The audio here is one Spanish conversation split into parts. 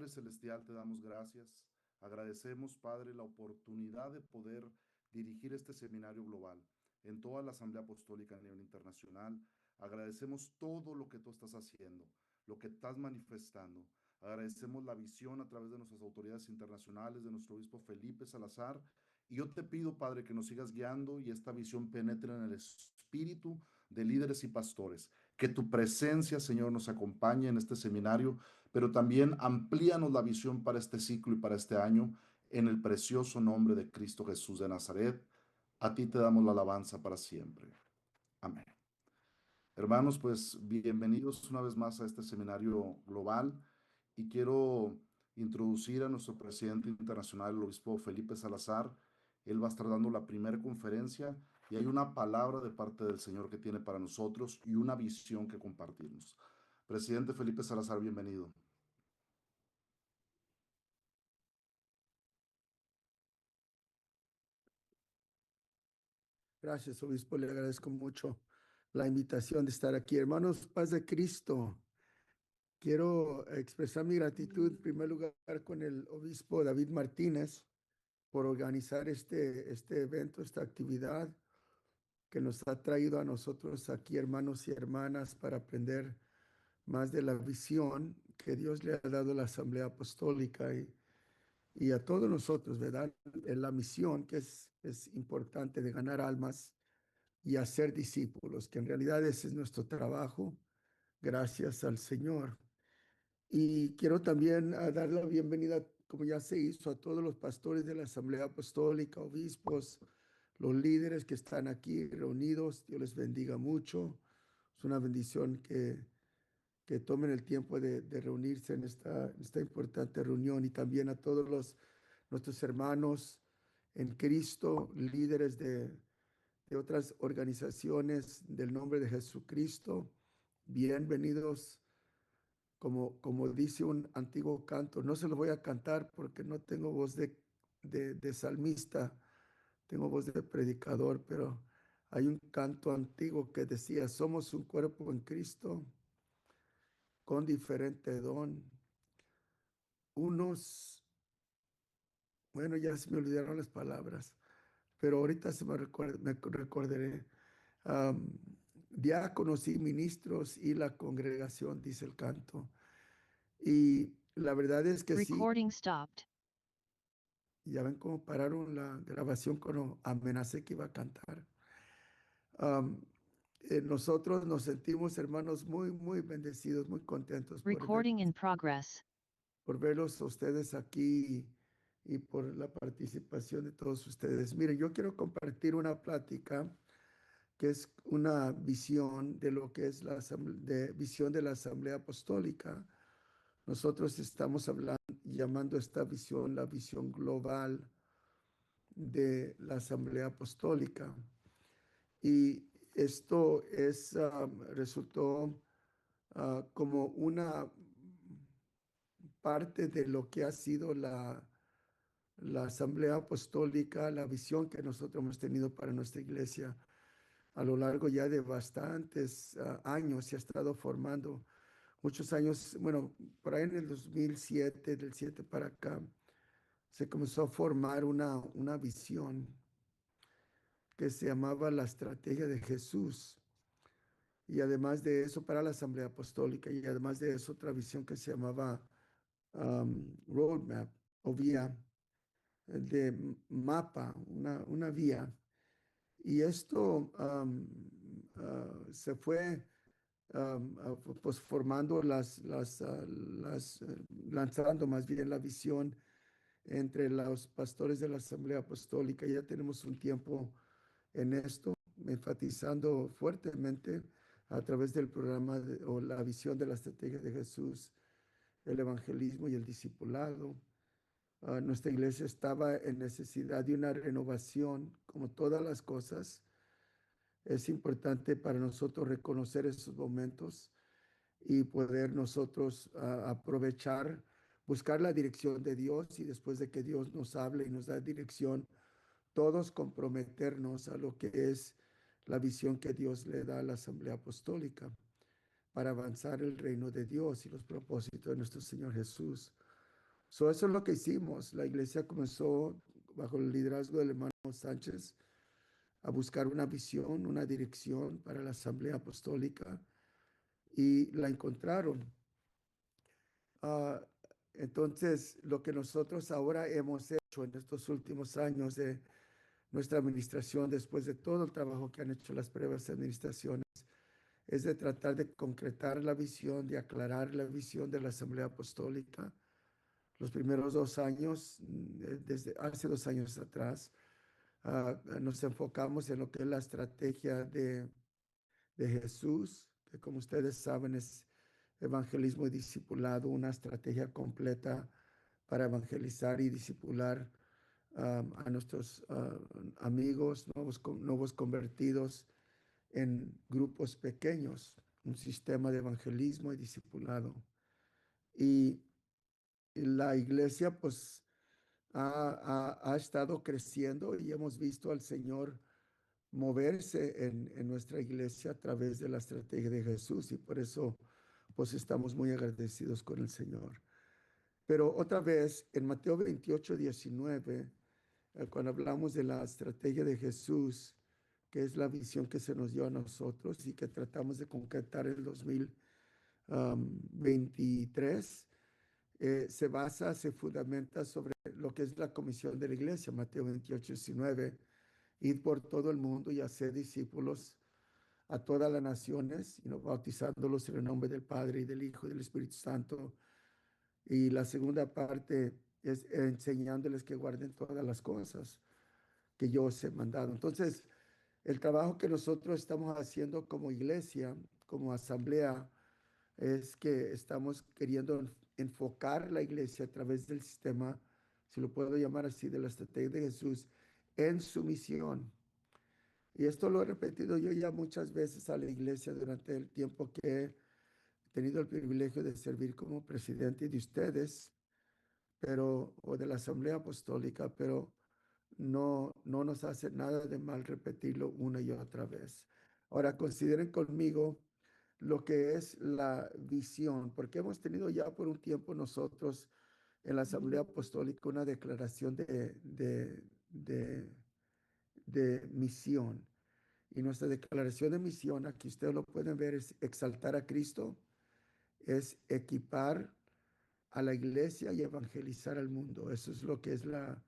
Padre Celestial, te damos gracias. Agradecemos, Padre, la oportunidad de poder dirigir este seminario global en toda la Asamblea Apostólica a nivel internacional. Agradecemos todo lo que tú estás haciendo, lo que estás manifestando. Agradecemos la visión a través de nuestras autoridades internacionales, de nuestro obispo Felipe Salazar. Y yo te pido, Padre, que nos sigas guiando y esta visión penetre en el espíritu de líderes y pastores. Que tu presencia, Señor, nos acompañe en este seminario, pero también amplíanos la visión para este ciclo y para este año, en el precioso nombre de Cristo Jesús de Nazaret. A ti te damos la alabanza para siempre. Amén. Hermanos, pues bienvenidos una vez más a este seminario global y quiero introducir a nuestro presidente internacional, el obispo Felipe Salazar. Él va a estar dando la primera conferencia y hay una palabra de parte del Señor que tiene para nosotros y una visión que compartirnos. Presidente Felipe Salazar, bienvenido. Gracias, obispo. Le agradezco mucho la invitación de estar aquí. Hermanos, paz de Cristo. Quiero expresar mi gratitud en primer lugar con el obispo David Martínez por organizar este evento, esta actividad que nos ha traído a nosotros aquí, hermanos y hermanas, para aprender más de la visión que Dios le ha dado a la Asamblea Apostólica y a todos nosotros, ¿verdad? En la misión que es importante de ganar almas y hacer discípulos, que en realidad ese es nuestro trabajo, gracias al Señor. Y quiero también dar la bienvenida, como ya se hizo, a todos los pastores de la Asamblea Apostólica, obispos, los líderes que están aquí reunidos. Dios les bendiga mucho. Es una bendición que tomen el tiempo de reunirse en esta importante reunión, y también a todos nuestros hermanos en Cristo, líderes de otras organizaciones del nombre de Jesucristo. Bienvenidos. Como dice un antiguo canto, no se lo voy a cantar porque no tengo voz de salmista, tengo voz de predicador, pero hay un canto antiguo que decía: somos un cuerpo en Cristo con diferente don. Unos, bueno, ya se me olvidaron las palabras, pero ahorita me recordaré. Um, Diáconos y ministros y la congregación, dice el canto. Y la verdad es que sí. Recording stopped. Ya ven cómo pararon la grabación cuando amenacé que iba a cantar. Um, Nosotros nos sentimos, hermanos, muy bendecidos, muy contentos Recording in progress. por verlos a ustedes aquí y por la participación de todos ustedes. Miren, yo quiero compartir una plática que es una visión de lo que es visión de la Asamblea Apostólica. Nosotros estamos llamando esta visión la visión global de la Asamblea Apostólica. Y esto resultó como una parte de lo que ha sido la Asamblea Apostólica, la visión que nosotros hemos tenido para nuestra iglesia a lo largo ya de bastantes años. Se ha estado formando muchos años, bueno, por ahí en el 2007, del 7 para acá, se comenzó a formar una visión que se llamaba la Estrategia de Jesús. Y además de eso, para la Asamblea Apostólica, y además de eso, otra visión que se llamaba Roadmap o vía de mapa, una vía. Y esto se fue pues formando lanzando más bien la visión entre los pastores de la Asamblea Apostólica. Ya tenemos un tiempo en esto, enfatizando fuertemente a través del programa o la visión de la estrategia de Jesús, el evangelismo y el discipulado. Nuestra iglesia estaba en necesidad de una renovación, como todas las cosas. Es importante para nosotros reconocer esos momentos y poder nosotros aprovechar, buscar la dirección de Dios, y después de que Dios nos hable y nos da dirección, todos comprometernos a lo que es la visión que Dios le da a la Asamblea Apostólica para avanzar el reino de Dios y los propósitos de nuestro Señor Jesús. Eso es lo que hicimos. La iglesia comenzó bajo el liderazgo del hermano Sánchez a buscar una visión, una dirección para la Asamblea Apostólica y la encontraron. Ah, entonces, lo que nosotros ahora hemos hecho en estos últimos años de nuestra administración, después de todo el trabajo que han hecho las previas administraciones, es de tratar de concretar la visión, de aclarar la visión de la Asamblea Apostólica. Los primeros 2 años, desde hace 2 años atrás, nos enfocamos en lo que es la estrategia de Jesús, que como ustedes saben es evangelismo y discipulado, una estrategia completa para evangelizar y discipular a nuestros amigos, nuevos convertidos en grupos pequeños, un sistema de evangelismo y discipulado. Y la iglesia pues ha estado creciendo y hemos visto al Señor moverse en nuestra iglesia a través de la estrategia de Jesús y por eso pues estamos muy agradecidos con el Señor. Pero otra vez, en Mateo 28:19, cuando hablamos de la estrategia de Jesús, que es la visión que se nos dio a nosotros y que tratamos de concretar en el 2023, se fundamenta sobre lo que es la comisión de la iglesia, Mateo 28:19, id por todo el mundo y hacer discípulos a todas las naciones, bautizándolos en el nombre del Padre y del Hijo y del Espíritu Santo. Y la segunda parte es enseñándoles que guarden todas las cosas que yo os he mandado. Entonces, el trabajo que nosotros estamos haciendo como iglesia, como asamblea, es que estamos queriendo enfocar la iglesia a través del sistema, si lo puedo llamar así, de la estrategia de Jesús, en su misión. Y esto lo he repetido yo ya muchas veces a la iglesia durante el tiempo que he tenido el privilegio de servir como presidente de ustedes, o de la Asamblea Apostólica, pero no nos hace nada de mal repetirlo una y otra vez. Ahora, consideren conmigo lo que es la visión, porque hemos tenido ya por un tiempo nosotros en la Asamblea Apostólica una declaración de misión. Y nuestra declaración de misión, aquí ustedes lo pueden ver, es exaltar a Cristo, es equipar a la iglesia y evangelizar al mundo. Eso es lo que es la,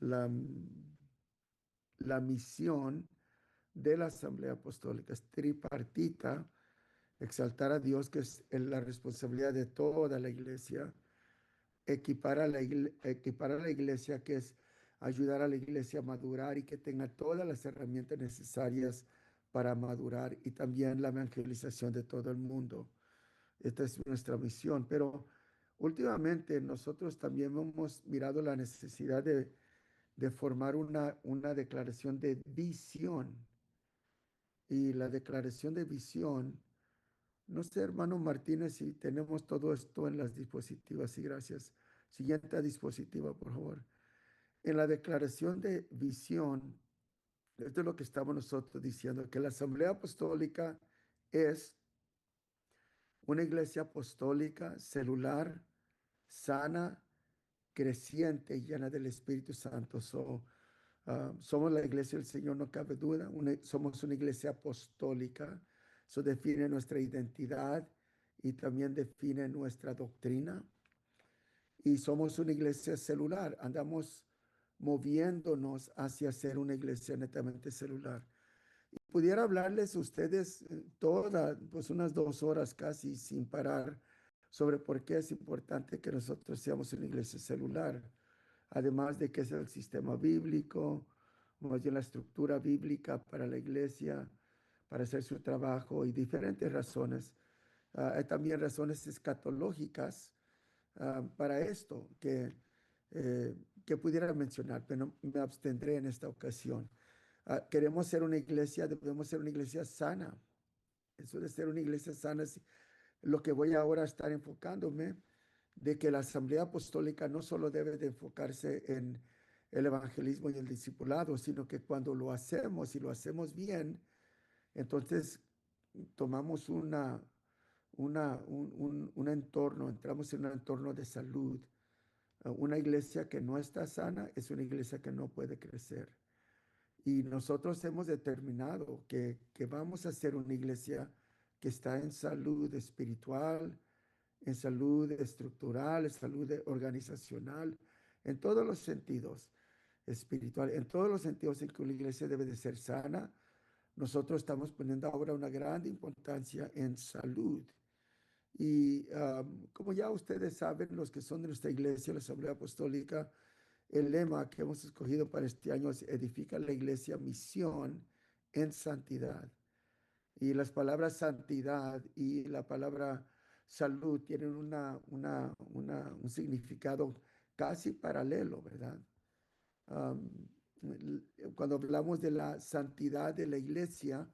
la misión de la Asamblea Apostólica. Es tripartita, exaltar a Dios, que es la responsabilidad de toda la iglesia, equipar a la iglesia, que es ayudar a la iglesia a madurar y que tenga todas las herramientas necesarias para madurar, y también la evangelización de todo el mundo. Esta es nuestra misión, pero últimamente nosotros también hemos mirado la necesidad de formar una declaración de visión. Y la declaración de visión, no sé, hermano Martínez, si tenemos todo esto en las diapositivas, y gracias. Siguiente diapositiva, por favor. En la declaración de visión, esto es lo que estamos nosotros diciendo, que la Asamblea Apostólica es una iglesia apostólica, celular, sana, creciente y llena del Espíritu Santo. Somos la iglesia del Señor, no cabe duda. Somos una iglesia apostólica. Eso define nuestra identidad y también define nuestra doctrina. Y somos una iglesia celular. Andamos moviéndonos hacia ser una iglesia netamente celular. Y pudiera hablarles a ustedes pues unas 2 horas casi sin parar sobre por qué es importante que nosotros seamos una iglesia celular. Además de que es el sistema bíblico, más bien la estructura bíblica para la iglesia, para hacer su trabajo y diferentes razones. Hay también razones escatológicas para esto que pudiera mencionar, pero me abstendré en esta ocasión. Queremos ser una iglesia, debemos ser una iglesia sana. Eso de ser una iglesia sana es lo que voy ahora a estar enfocándome, de que la Asamblea Apostólica no solo debe de enfocarse en el evangelismo y el discipulado, sino que cuando lo hacemos y lo hacemos bien, entonces tomamos un entorno, entramos en un entorno de salud, Una iglesia que no está sana es una iglesia que no puede crecer. Y nosotros hemos determinado que vamos a ser una iglesia que está en salud espiritual, en salud estructural, en salud organizacional, en todos los sentidos espiritual, en todos los sentidos en que una iglesia debe de ser sana. Nosotros estamos poniendo ahora una gran importancia en salud. Y como ya ustedes saben, los que son de nuestra iglesia, la Asamblea Apostólica, el lema que hemos escogido para este año es edifica la iglesia misión en santidad. Y las palabras santidad y la palabra salud tienen un significado casi paralelo, ¿verdad? Am, Cuando hablamos de la santidad de la iglesia,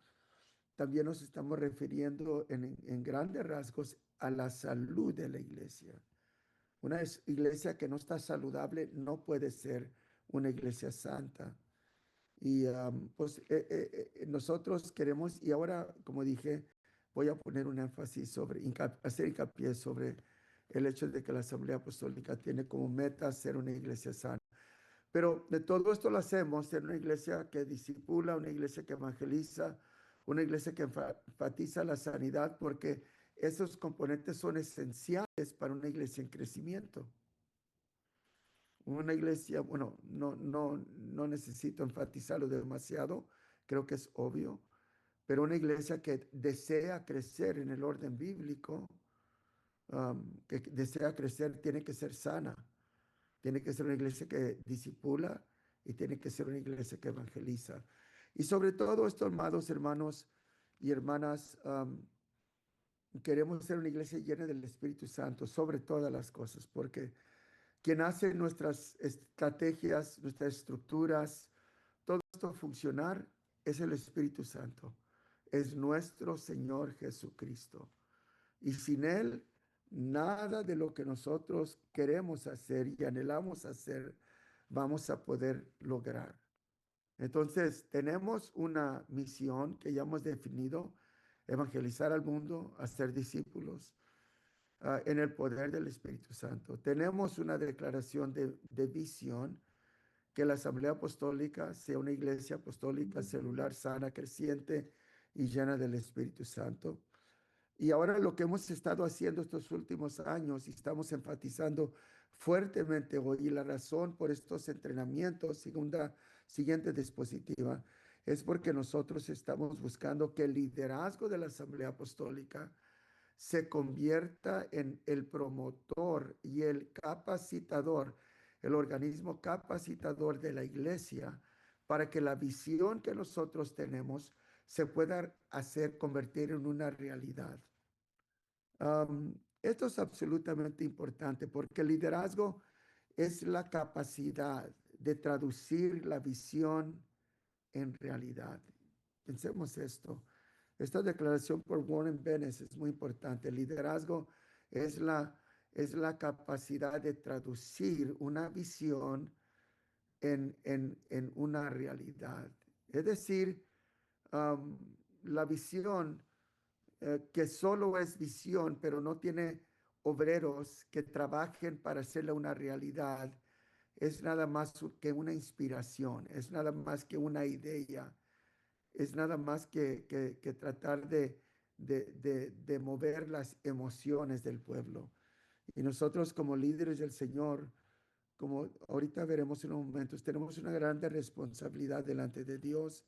también nos estamos refiriendo en grandes rasgos a la salud de la iglesia. Una iglesia que no está saludable no puede ser una iglesia santa. Y pues nosotros queremos, y ahora, como dije, voy a poner un énfasis sobre, hacer hincapié sobre el hecho de que la Asamblea Apostólica tiene como meta ser una iglesia sana. Pero de todo esto lo hacemos en una iglesia que discipula, una iglesia que evangeliza, una iglesia que enfatiza la sanidad, porque esos componentes son esenciales para una iglesia en crecimiento. Una iglesia, bueno, no necesito enfatizarlo demasiado, creo que es obvio, pero una iglesia que desea crecer en el orden bíblico, que desea crecer, tiene que ser sana, tiene que ser una iglesia que disipula y tiene que ser una iglesia que evangeliza. Y sobre todo esto, amados hermanos y hermanas, queremos ser una iglesia llena del Espíritu Santo sobre todas las cosas, porque quien hace nuestras estrategias, nuestras estructuras, todo esto funcionar es el Espíritu Santo, es nuestro Señor Jesucristo. Y sin Él, nada de lo que nosotros queremos hacer y anhelamos hacer, vamos a poder lograr. Entonces, tenemos una misión que ya hemos definido, evangelizar al mundo, hacer discípulos, en el poder del Espíritu Santo. Tenemos una declaración de visión, que la Asamblea Apostólica sea una iglesia apostólica celular, sana, creciente y llena del Espíritu Santo. Y ahora lo que hemos estado haciendo estos últimos años y estamos enfatizando fuertemente hoy, y la razón por estos entrenamientos, siguiente dispositiva, es porque nosotros estamos buscando que el liderazgo de la Asamblea Apostólica se convierta en el promotor y el capacitador, el organismo capacitador de la iglesia, para que la visión que nosotros tenemos se pueda hacer convertir en una realidad. Esto es absolutamente importante porque el liderazgo es la capacidad de traducir la visión en realidad. Pensemos esto. Esta declaración por Warren Bennis es muy importante. El liderazgo es la capacidad de traducir una visión en una realidad. Es decir, la visión que solo es visión, pero no tiene obreros que trabajen para hacerla una realidad, es nada más que una inspiración, es nada más que una idea, es nada más que tratar de mover las emociones del pueblo. Y nosotros como líderes del Señor, como ahorita veremos en un momento, tenemos una grande responsabilidad delante de Dios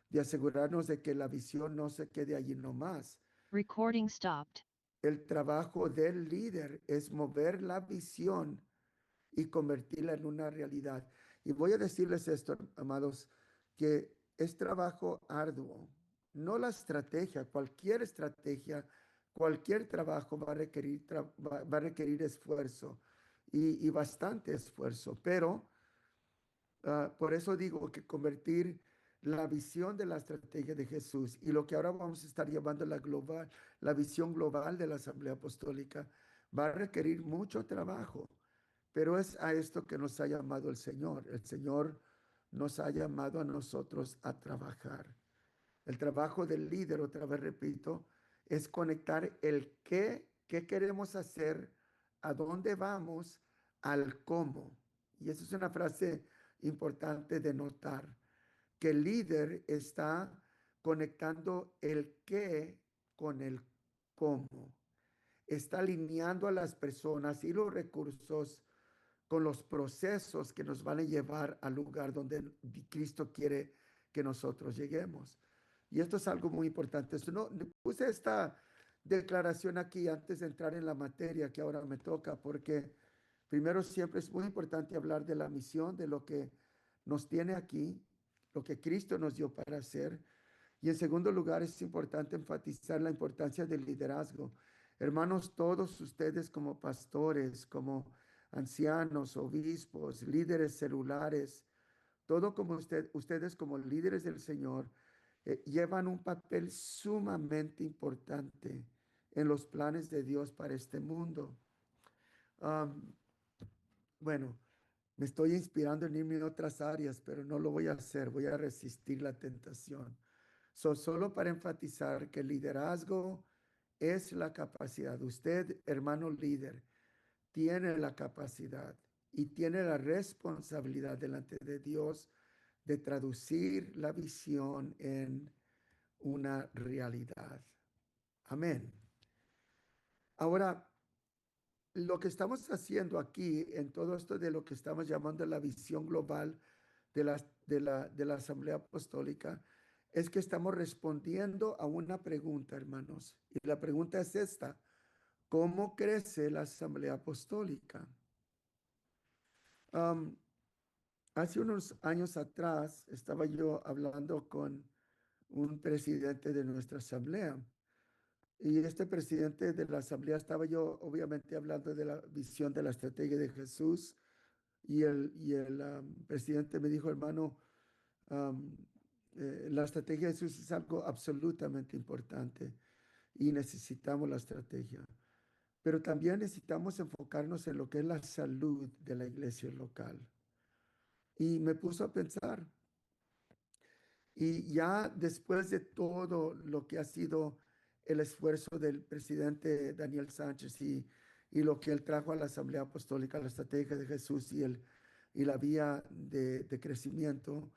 de asegurarnos de que la visión no se quede allí nomás. Recording stopped. El trabajo del líder es mover la visión y convertirla en una realidad. Y voy a decirles esto, amados, que es trabajo arduo, no la estrategia, cualquier trabajo va a requerir esfuerzo y bastante esfuerzo, pero por eso digo que convertir la visión de la estrategia de Jesús y lo que ahora vamos a estar llamando la visión global de la Asamblea Apostólica, va a requerir mucho trabajo, pero es a esto que nos ha llamado el Señor. El Señor nos ha llamado a nosotros a trabajar. El trabajo del líder, otra vez repito, es conectar el qué queremos hacer, a dónde vamos, al cómo. Y esa es una frase importante de notar, que el líder está conectando el qué con el cómo. Está alineando a las personas y los recursos con los procesos que nos van a llevar al lugar donde Cristo quiere que nosotros lleguemos. Y esto es algo muy importante. No, puse esta declaración aquí antes de entrar en la materia que ahora me toca, porque primero siempre es muy importante hablar de la misión, de lo que nos tiene aquí, lo que Cristo nos dio para hacer. Y en segundo lugar, es importante enfatizar la importancia del liderazgo. Hermanos, todos ustedes como pastores, como ancianos, obispos, líderes celulares, todo como ustedes como líderes del Señor, llevan un papel sumamente importante en los planes de Dios para este mundo. Um, bueno, me estoy inspirando en irme en otras áreas, pero no lo voy a hacer, voy a resistir la tentación. Solo para enfatizar que el liderazgo es la capacidad. Usted, hermano líder, tiene la capacidad y tiene la responsabilidad delante de Dios de traducir la visión en una realidad. Amén. Ahora, lo que estamos haciendo aquí en todo esto de lo que estamos llamando la visión global de la Asamblea Apostólica es que estamos respondiendo a una pregunta, hermanos. Y la pregunta es esta: ¿cómo crece la Asamblea Apostólica? Um, Hace unos años atrás estaba yo hablando con un presidente de nuestra asamblea y este presidente de la asamblea estaba yo obviamente hablando de la visión de la estrategia de Jesús y el presidente me dijo, hermano, um, la estrategia de Jesús es algo absolutamente importante y necesitamos la estrategia, pero también necesitamos enfocarnos en lo que es la salud de la iglesia local. Y me puso a pensar, y ya después de todo lo que ha sido el esfuerzo del presidente Daniel Sánchez y lo que él trajo a la Asamblea Apostólica, la estrategia de Jesús y la vía de crecimiento,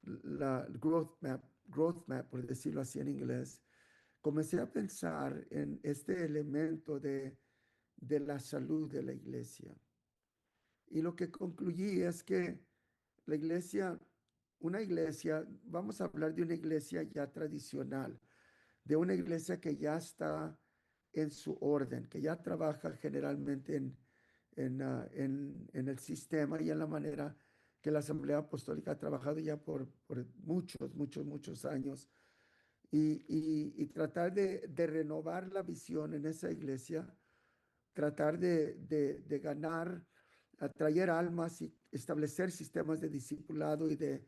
la growth map, por decirlo así en inglés, comencé a pensar en este elemento de la salud de la iglesia. Y lo que concluí es que la iglesia, una iglesia, vamos a hablar de una iglesia ya tradicional, de una iglesia que ya está en su orden, que ya trabaja generalmente en el sistema y en la manera que la Asamblea Apostólica ha trabajado ya por muchos años. Y tratar de renovar la visión en esa iglesia, tratar de ganar, atraer almas y establecer sistemas de discipulado y de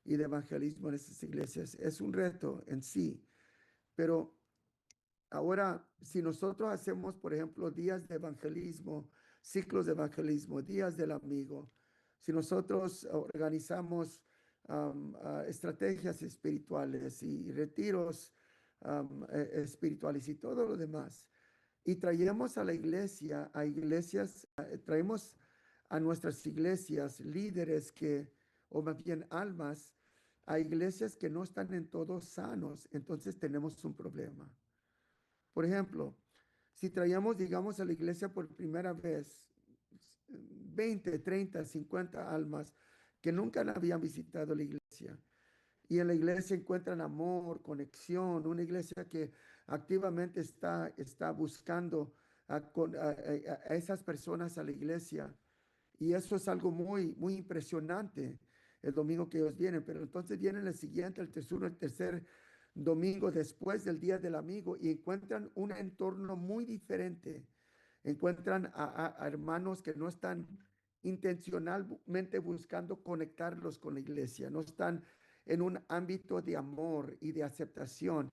evangelismo en esas iglesias. Es un reto en sí, pero ahora, si nosotros hacemos, por ejemplo, días de evangelismo, ciclos de evangelismo, días del amigo, si nosotros organizamos estrategias espirituales y retiros espirituales y todo lo demás, y traemos a la iglesia, a iglesias, traemos a nuestras iglesias líderes o más bien almas, a iglesias que no están en todos sanos, entonces tenemos un problema. Por ejemplo, si traíamos, digamos, a la iglesia por primera vez 20, 30, 50 almas que nunca habían visitado la iglesia, y en la iglesia encuentran amor, conexión, una iglesia que activamente está buscando a esas personas a la iglesia. Y eso es algo muy impresionante el domingo que ellos vienen. Pero entonces vienen el siguiente, el tercer domingo después del Día del Amigo y encuentran un entorno muy diferente. Encuentran a hermanos que no están intencionalmente buscando conectarlos con la iglesia, no están en un ámbito de amor y de aceptación.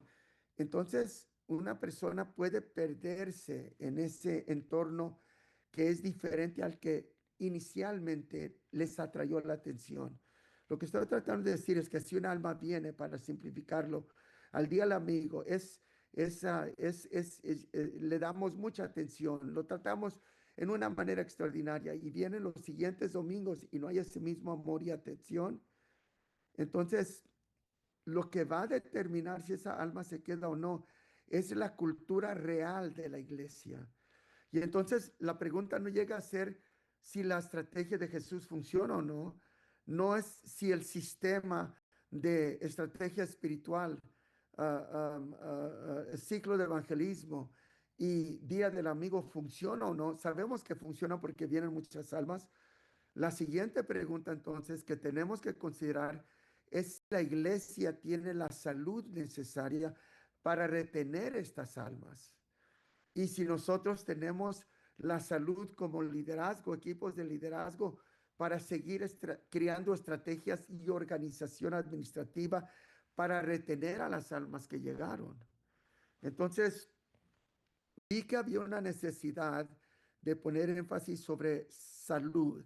Entonces, una persona puede perderse en ese entorno que es diferente al que inicialmente les atrayó la atención. Lo que estoy tratando de decir es que si un alma viene, para simplificarlo, al día del amigo, le damos mucha atención, lo tratamos en una manera extraordinaria y vienen los siguientes domingos y no hay ese mismo amor y atención, entonces lo que va a determinar si esa alma se queda o no es la cultura real de la iglesia. Y entonces la pregunta no llega a ser si la estrategia de Jesús funciona o no, no es si el sistema de estrategia espiritual, ciclo de evangelismo y día del amigo funciona o no. Sabemos que funciona porque vienen muchas almas. La siguiente pregunta entonces que tenemos que considerar es si la iglesia tiene la salud necesaria para retener estas almas. Y si nosotros tenemos la salud como liderazgo, equipos de liderazgo, para seguir creando estrategias y organización administrativa para retener a las almas que llegaron. Entonces, vi que había una necesidad de poner énfasis sobre salud.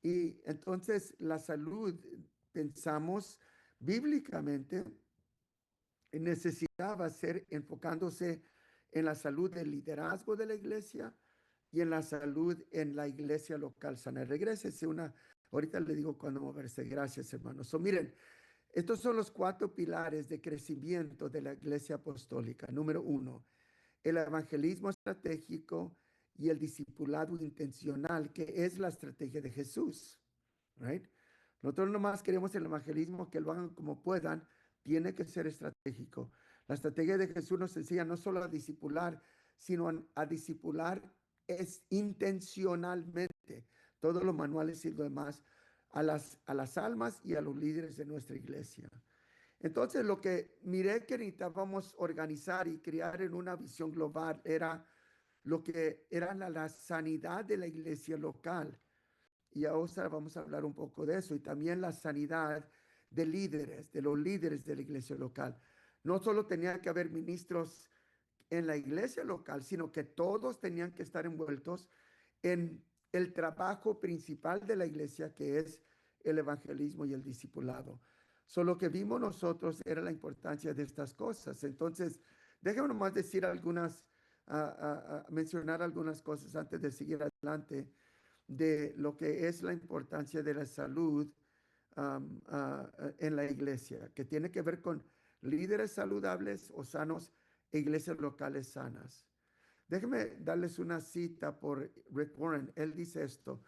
Y entonces la salud, pensamos bíblicamente, necesitaba ser enfocándose en la salud del liderazgo de la iglesia y en la salud en la iglesia local sana. Regrésese ahorita le digo cuándo moverse. Gracias, hermanos. Miren, estos son los 4 pilares de crecimiento de la iglesia apostólica. Número 1, el evangelismo estratégico y el discipulado intencional, que es la estrategia de Jesús. Right? Nosotros nomás queremos el evangelismo, que lo hagan como puedan, tiene que ser estratégico. La estrategia de Jesús nos enseña no solo a discipular, sino a discipular es intencionalmente. Todos los manuales y lo demás a las almas y a los líderes de nuestra iglesia. Entonces, lo que miré que necesitábamos organizar y crear en una visión global era lo que era la sanidad de la iglesia local. Y ahora vamos a hablar un poco de eso y también la sanidad de líderes, de los líderes de la iglesia local. No solo tenía que haber ministros en la iglesia local, sino que todos tenían que estar envueltos en el trabajo principal de la iglesia, que es el evangelismo y el discipulado. Solo que vimos nosotros era la importancia de estas cosas. Entonces, déjenme nomás decir mencionar algunas cosas antes de seguir adelante de lo que es la importancia de la salud en la iglesia, que tiene que ver con líderes saludables o sanos e iglesias locales sanas. Déjenme darles una cita por Rick Warren. Él dice esto: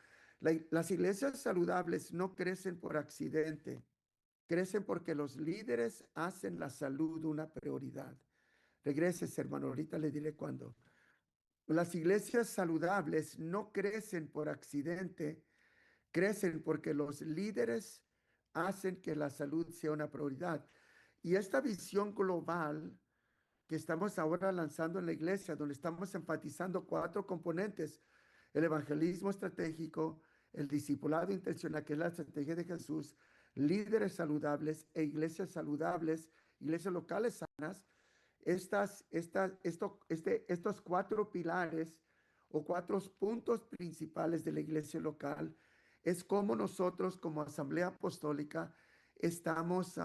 las iglesias saludables no crecen por accidente, crecen porque los líderes hacen la salud una prioridad. Regreses, hermano, ahorita le diré cuándo. Las iglesias saludables no crecen por accidente, crecen porque los líderes hacen que la salud sea una prioridad. Y esta visión global que estamos ahora lanzando en la iglesia, donde estamos enfatizando 4 componentes: el evangelismo estratégico, el discipulado intencional, que es la estrategia de Jesús, líderes saludables e iglesias saludables, iglesias locales sanas. Estos 4 pilares o 4 puntos principales de la iglesia local es como nosotros como asamblea apostólica estamos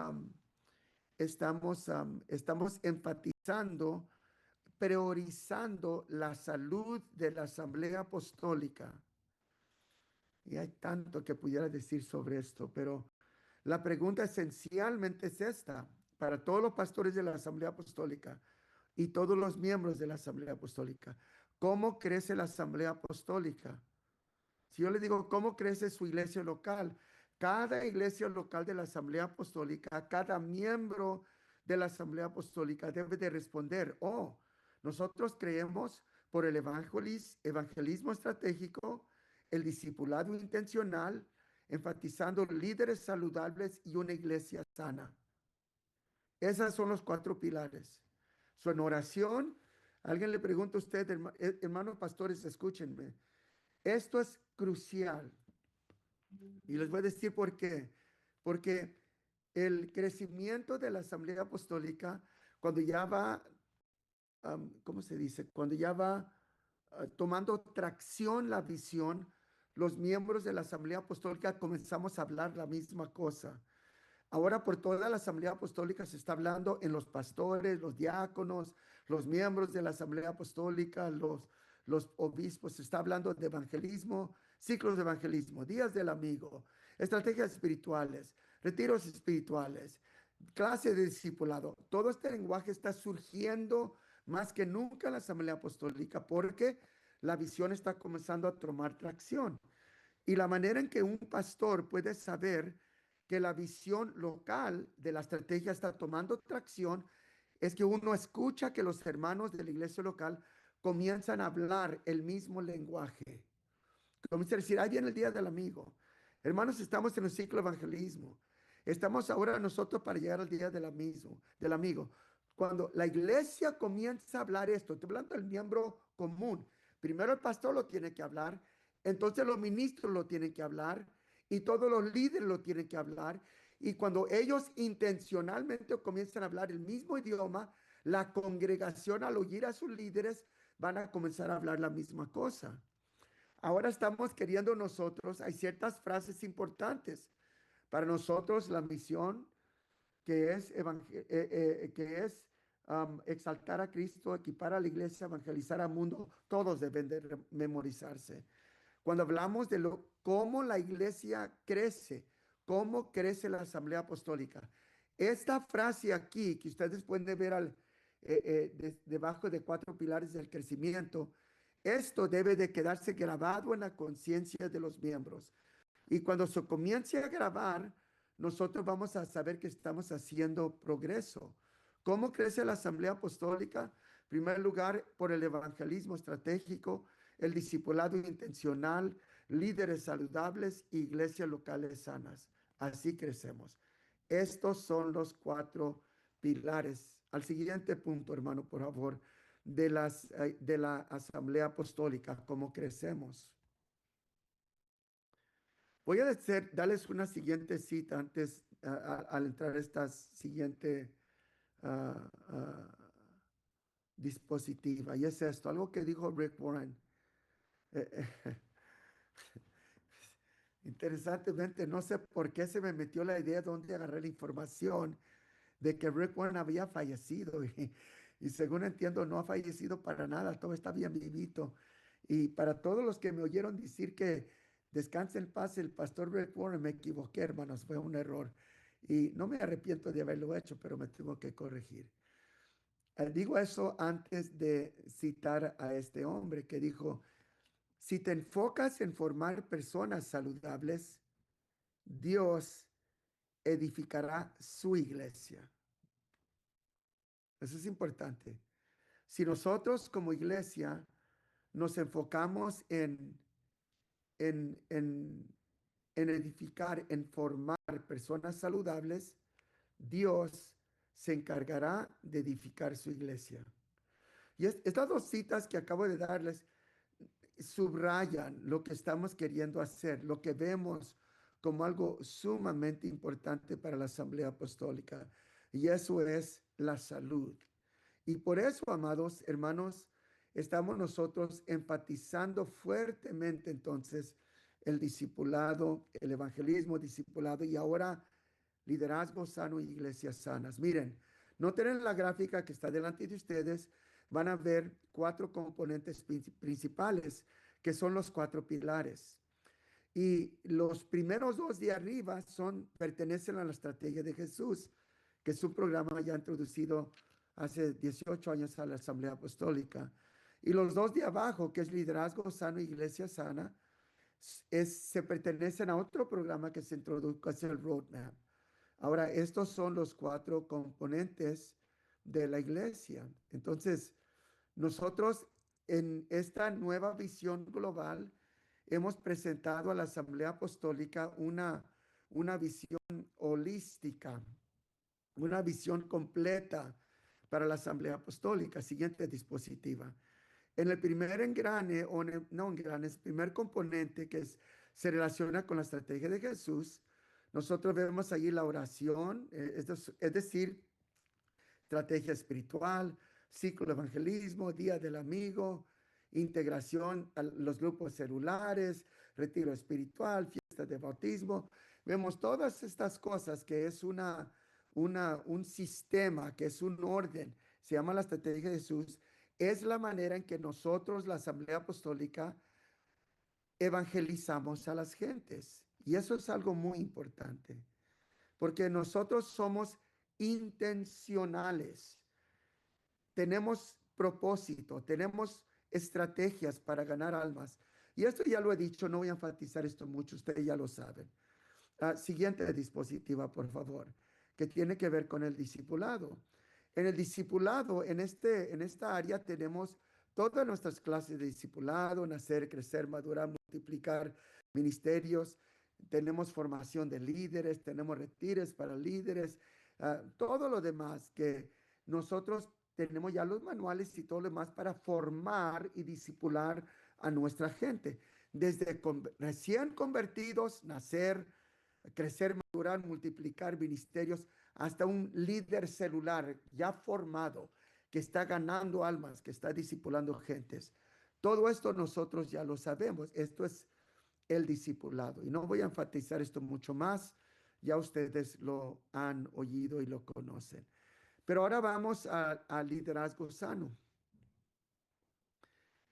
enfatizando, priorizando la salud de la asamblea apostólica. Y hay tanto que pudiera decir sobre esto, pero la pregunta esencialmente es esta, para todos los pastores de la asamblea apostólica y todos los miembros de la asamblea apostólica: ¿cómo crece la asamblea apostólica? Si yo le digo, ¿cómo crece su iglesia local? Cada iglesia local de la asamblea apostólica, cada miembro de la asamblea apostólica debe de responder: nosotros creemos por el evangelismo estratégico, el discipulado intencional, enfatizando líderes saludables y una iglesia sana. Esos son los 4 pilares. En oración, alguien le pregunta a usted, hermanos pastores, escúchenme. Esto es crucial. Y les voy a decir por qué. Porque el crecimiento de la asamblea apostólica, cuando ya va, ¿cómo se dice? Cuando ya va tomando tracción la visión, los miembros de la asamblea apostólica comenzamos a hablar la misma cosa. Ahora por toda la asamblea apostólica se está hablando en los pastores, los diáconos, los miembros de la asamblea apostólica, los obispos. Está hablando de evangelismo, ciclos de evangelismo, días del amigo, estrategias espirituales, retiros espirituales, clase de discipulado. Todo este lenguaje está surgiendo más que nunca en la Asamblea Apostólica porque la visión está comenzando a tomar tracción. Y la manera en que un pastor puede saber que la visión local de la estrategia está tomando tracción es que uno escucha que los hermanos de la iglesia local comienzan a hablar el mismo lenguaje. Comienzan a decir, ahí viene el día del amigo. Hermanos, estamos en un ciclo de evangelismo. Estamos ahora nosotros para llegar al día del amigo. Cuando la iglesia comienza a hablar esto, estoy hablando del miembro común. Primero el pastor lo tiene que hablar, entonces los ministros lo tienen que hablar y todos los líderes lo tienen que hablar. Y cuando ellos intencionalmente comienzan a hablar el mismo idioma, la congregación al oír a sus líderes van a comenzar a hablar la misma cosa. Ahora estamos queriendo nosotros, hay ciertas frases importantes. Para nosotros la misión que es, exaltar a Cristo, equipar a la iglesia, evangelizar al mundo, todos deben de memorizarse. Cuando hablamos de cómo la iglesia crece, cómo crece la asamblea apostólica, esta frase aquí que ustedes pueden ver debajo de 4 pilares del crecimiento, esto debe de quedarse grabado en la conciencia de los miembros. Y cuando se comience a grabar, nosotros vamos a saber que estamos haciendo progreso. ¿Cómo crece la asamblea apostólica? En primer lugar, por el evangelismo estratégico, el discipulado intencional, líderes saludables, iglesias locales sanas. Así crecemos. Estos son los 4 pilares. Al siguiente punto, hermano, por favor, de la asamblea apostólica, cómo crecemos. Voy a darles una siguiente cita antes, al entrar a esta siguiente dispositiva. Y es esto, algo que dijo Rick Warren. Interesantemente, no sé por qué se me metió la idea de dónde agarré la información de que Rick Warren había fallecido. Y según entiendo, no ha fallecido para nada, todo está bien vivito. Y para todos los que me oyeron decir que descanse en paz el pastor Rick Warren, me equivoqué, hermanos, fue un error. Y no me arrepiento de haberlo hecho, pero me tengo que corregir. Digo eso antes de citar a este hombre que dijo, si te enfocas en formar personas saludables, Dios edificará su iglesia. Eso es importante. Si nosotros como iglesia nos enfocamos en edificar, en formar personas saludables, Dios se encargará de edificar su iglesia. Y estas 2 citas que acabo de darles subrayan lo que estamos queriendo hacer, lo que vemos como algo sumamente importante para la Asamblea Apostólica. Y eso es la salud. Y por eso, amados hermanos, estamos nosotros enfatizando fuertemente entonces el discipulado, el evangelismo, discipulado y ahora liderazgo sano y iglesias sanas. Miren, noten en la gráfica que está delante de ustedes, van a ver 4 componentes principales que son los 4 pilares. Y los primeros 2 de arriba pertenecen a la estrategia de Jesús, que es un programa ya introducido hace 18 años a la Asamblea Apostólica. Y los 2 de abajo, que es liderazgo sano y iglesia sana, se pertenecen a otro programa que se introdujo, es el Roadmap. Ahora, estos son los 4 componentes de la iglesia. Entonces, nosotros en esta nueva visión global hemos presentado a la Asamblea Apostólica una visión holística, una visión completa para la Asamblea Apostólica. Siguiente dispositiva. En el primer engrane, el primer componente se relaciona con la estrategia de Jesús, nosotros vemos allí la oración, es decir, estrategia espiritual, ciclo de evangelismo, día del amigo, integración a los grupos celulares, retiro espiritual, fiesta de bautismo. Vemos todas estas cosas que es un sistema, que es un orden. Se llama la estrategia de Jesús, es la manera en que nosotros, la Asamblea Apostólica, evangelizamos a las gentes. Y eso es algo muy importante, porque nosotros somos intencionales. Tenemos propósito, tenemos estrategias para ganar almas. Y esto ya lo he dicho, no voy a enfatizar esto mucho, ustedes ya lo saben. Siguiente dispositiva, por favor, que tiene que ver con el discipulado. En el discipulado, en esta área tenemos todas nuestras clases de discipulado: nacer, crecer, madurar, multiplicar, ministerios. Tenemos formación de líderes, tenemos retires para líderes, todo lo demás que nosotros tenemos ya los manuales y todo lo demás para formar y discipular a nuestra gente. Desde recién convertidos, nacer, crecer, madurar, multiplicar ministerios, hasta un líder celular ya formado, que está ganando almas, que está discipulando gentes. Todo esto nosotros ya lo sabemos. Esto es el discipulado. Y no voy a enfatizar esto mucho más. Ya ustedes lo han oído y lo conocen. Pero ahora vamos a liderazgo sano.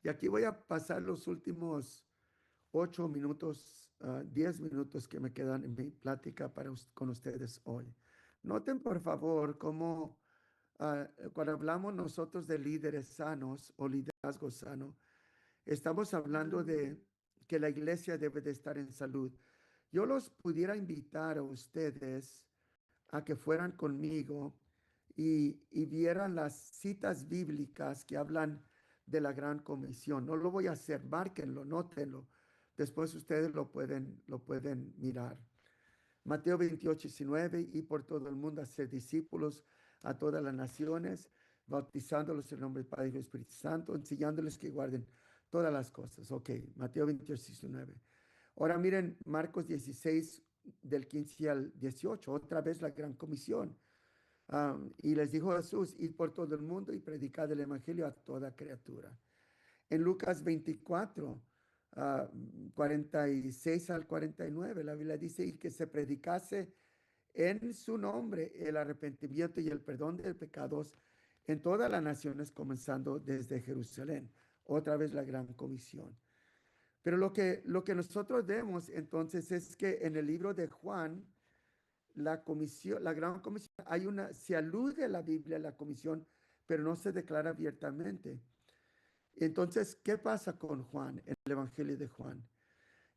Y aquí voy a pasar los últimos 8 minutos, 10 minutos que me quedan en mi plática con ustedes hoy. Noten, por favor, cómo cuando hablamos nosotros de líderes sanos o liderazgo sano, estamos hablando de que la iglesia debe de estar en salud. Yo los pudiera invitar a ustedes a que fueran conmigo y vieran las citas bíblicas que hablan de la gran comisión. No lo voy a hacer, márquenlo, nótenlo. Después ustedes lo pueden mirar. Mateo 28:19, y por todo el mundo hacer discípulos a todas las naciones, bautizándolos en el nombre del Padre y del Espíritu Santo, enseñándoles que guarden todas las cosas. Ok, Mateo 28:19. Ahora miren Marcos 16, del 15 al 18, otra vez la gran comisión. Y les dijo Jesús: id por todo el mundo y predicad el evangelio a toda criatura. En Lucas 24, 46 al 49, la Biblia dice: y que se predicase en su nombre el arrepentimiento y el perdón de pecados en todas las naciones, comenzando desde Jerusalén. Otra vez la gran comisión. Pero lo que nosotros vemos entonces es que en el libro de Juan, la comisión, la gran comisión, se alude a la Biblia, a la comisión, pero no se declara abiertamente. Entonces, ¿qué pasa con Juan, en el Evangelio de Juan?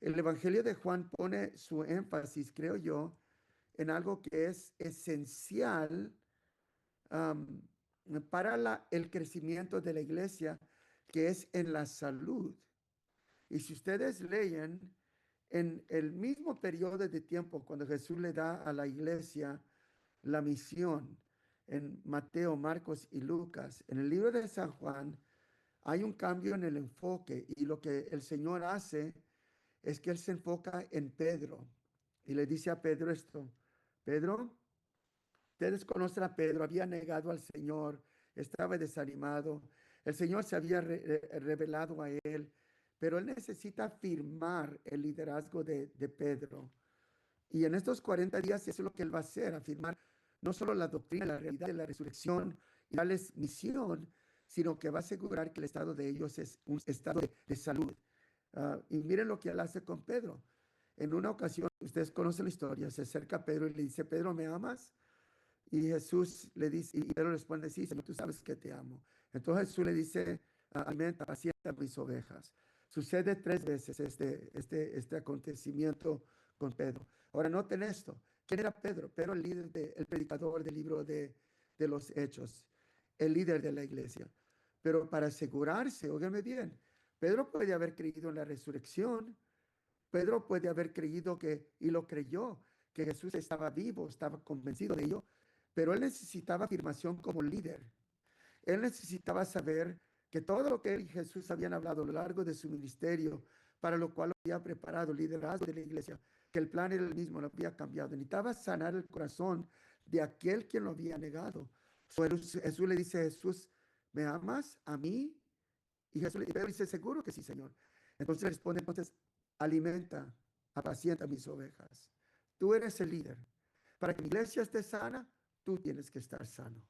El Evangelio de Juan pone su énfasis, creo yo, en algo que es esencial para el crecimiento de la iglesia, que es en la salud. Y si ustedes leen, en el mismo periodo de tiempo, cuando Jesús le da a la iglesia la misión, en Mateo, Marcos y Lucas, en el libro de San Juan, hay un cambio en el enfoque, y lo que el Señor hace es que Él se enfoca en Pedro y le dice a Pedro esto: Pedro, ustedes conocen a Pedro, había negado al Señor, estaba desanimado, el Señor se había revelado a él, pero él necesita afirmar el liderazgo de Pedro. Y en estos 40 días eso es lo que él va a hacer: afirmar no solo la doctrina, la realidad de la resurrección y darles misión, sino que va a asegurar que el estado de ellos es un estado de salud. Y miren lo que él hace con Pedro. En una ocasión, ustedes conocen la historia, se acerca a Pedro y le dice: Pedro, ¿me amas? Y Jesús le dice, y Pedro responde: sí, Señor, tú sabes que te amo. Entonces Jesús le dice: alimenta, apacienta mis ovejas. Sucede 3 veces este acontecimiento con Pedro. Ahora noten esto: ¿quién era Pedro? Pedro, el líder, el predicador del libro de los Hechos, el líder de la iglesia. Pero para asegurarse, óigame bien, Pedro puede haber creído en la resurrección. Pedro puede haber creído y lo creyó, que Jesús estaba vivo, estaba convencido de ello, pero él necesitaba afirmación como líder. Él necesitaba saber que todo lo que él y Jesús habían hablado a lo largo de su ministerio, para lo cual había preparado el liderazgo de la iglesia, que el plan era el mismo, no había cambiado. Necesitaba sanar el corazón de aquel quien lo había negado. Jesús le dice a Jesús: ¿me amas a mí? Y Pedro dice: seguro que sí, Señor. Entonces le responde: entonces alimenta, apacienta mis ovejas. Tú eres el líder. Para que mi iglesia esté sana, tú tienes que estar sano.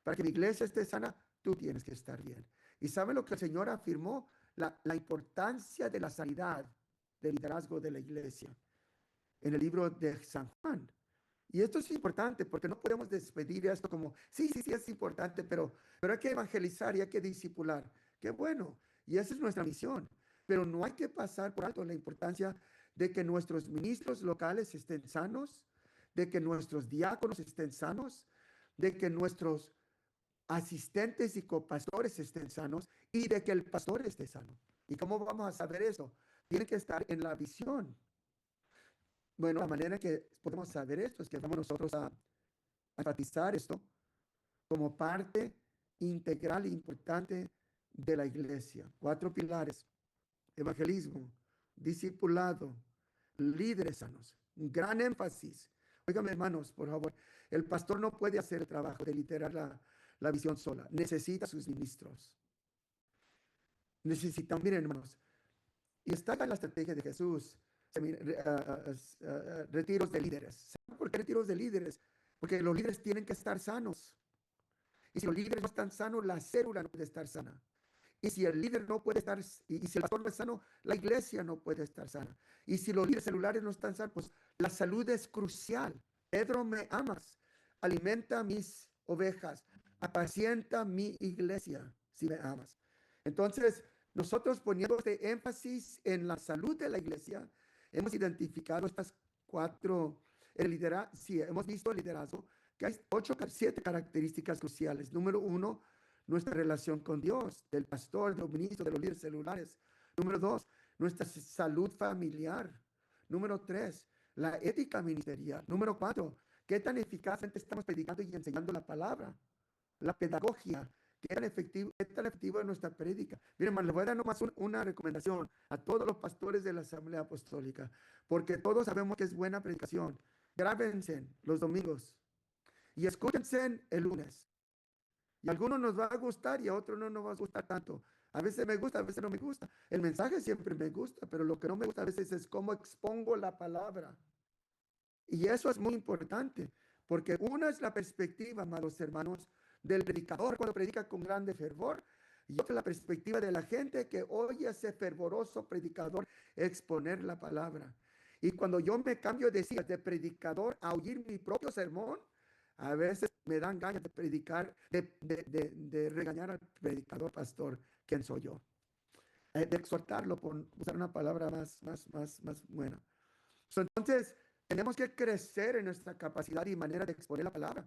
Para que mi iglesia esté sana, tú tienes que estar bien. ¿Y saben lo que el Señor afirmó? La importancia de la sanidad del liderazgo de la iglesia en el libro de San Juan. Y esto es importante porque no podemos despedir esto como, sí, es importante, pero hay que evangelizar y hay que discipular. Qué bueno. Y esa es nuestra misión. Pero no hay que pasar por alto la importancia de que nuestros ministros locales estén sanos, de que nuestros diáconos estén sanos, de que nuestros asistentes y copastores estén sanos y de que el pastor esté sano. ¿Y cómo vamos a saber eso? Tiene que estar en la visión. Bueno, la manera que podemos saber esto es que vamos nosotros a enfatizar esto como parte integral e importante de la iglesia. 4 pilares: evangelismo, discipulado, líderes sanos. Un gran énfasis. Óigame, hermanos, por favor, el pastor no puede hacer el trabajo de liderar la visión sola. Necesita sus ministros. Necesitan, miren, hermanos, y está en la estrategia de Jesús, retiros de líderes. ¿Saben por qué retiros de líderes? Porque los líderes tienen que estar sanos. Y si los líderes no están sanos, la célula no puede estar sana. Y si el líder no puede estar, y si el pastor no es sano, la iglesia no puede estar sana. Y si los líderes celulares no están sanos, pues la salud es crucial. Pedro, me amas, alimenta mis ovejas, apacienta mi iglesia, si me amas. Entonces, nosotros poniendo este énfasis en la salud de la iglesia, hemos identificado estas 4, sí, hemos visto el liderazgo, que hay 7 características cruciales. Número 1, nuestra relación con Dios, del pastor, del ministro, de los líderes celulares. Número 2, nuestra salud familiar. Número 3, la ética ministerial. Número 4, qué tan eficazmente estamos predicando y enseñando la palabra. La pedagogía, qué tan efectiva es nuestra prédica. Miren, hermano, les voy a dar nomás una recomendación a todos los pastores de la Asamblea Apostólica, porque todos sabemos que es buena predicación. Grábense los domingos y escúchense el lunes. Y a algunos nos va a gustar y a otros no nos va a gustar tanto. A veces me gusta, a veces no me gusta. El mensaje siempre me gusta, pero lo que no me gusta a veces es cómo expongo la palabra. Y eso es muy importante, porque una es la perspectiva, amados hermanos, del predicador cuando predica con grande fervor, y otra la perspectiva de la gente que oye a ese fervoroso predicador exponer la palabra. Y cuando yo me cambio de predicador a oír mi propio sermón, a veces me dan ganas de predicar, de regañar al predicador pastor, ¿quién soy yo? De exhortarlo, por usar una palabra más buena. Entonces, tenemos que crecer en nuestra capacidad y manera de exponer la palabra,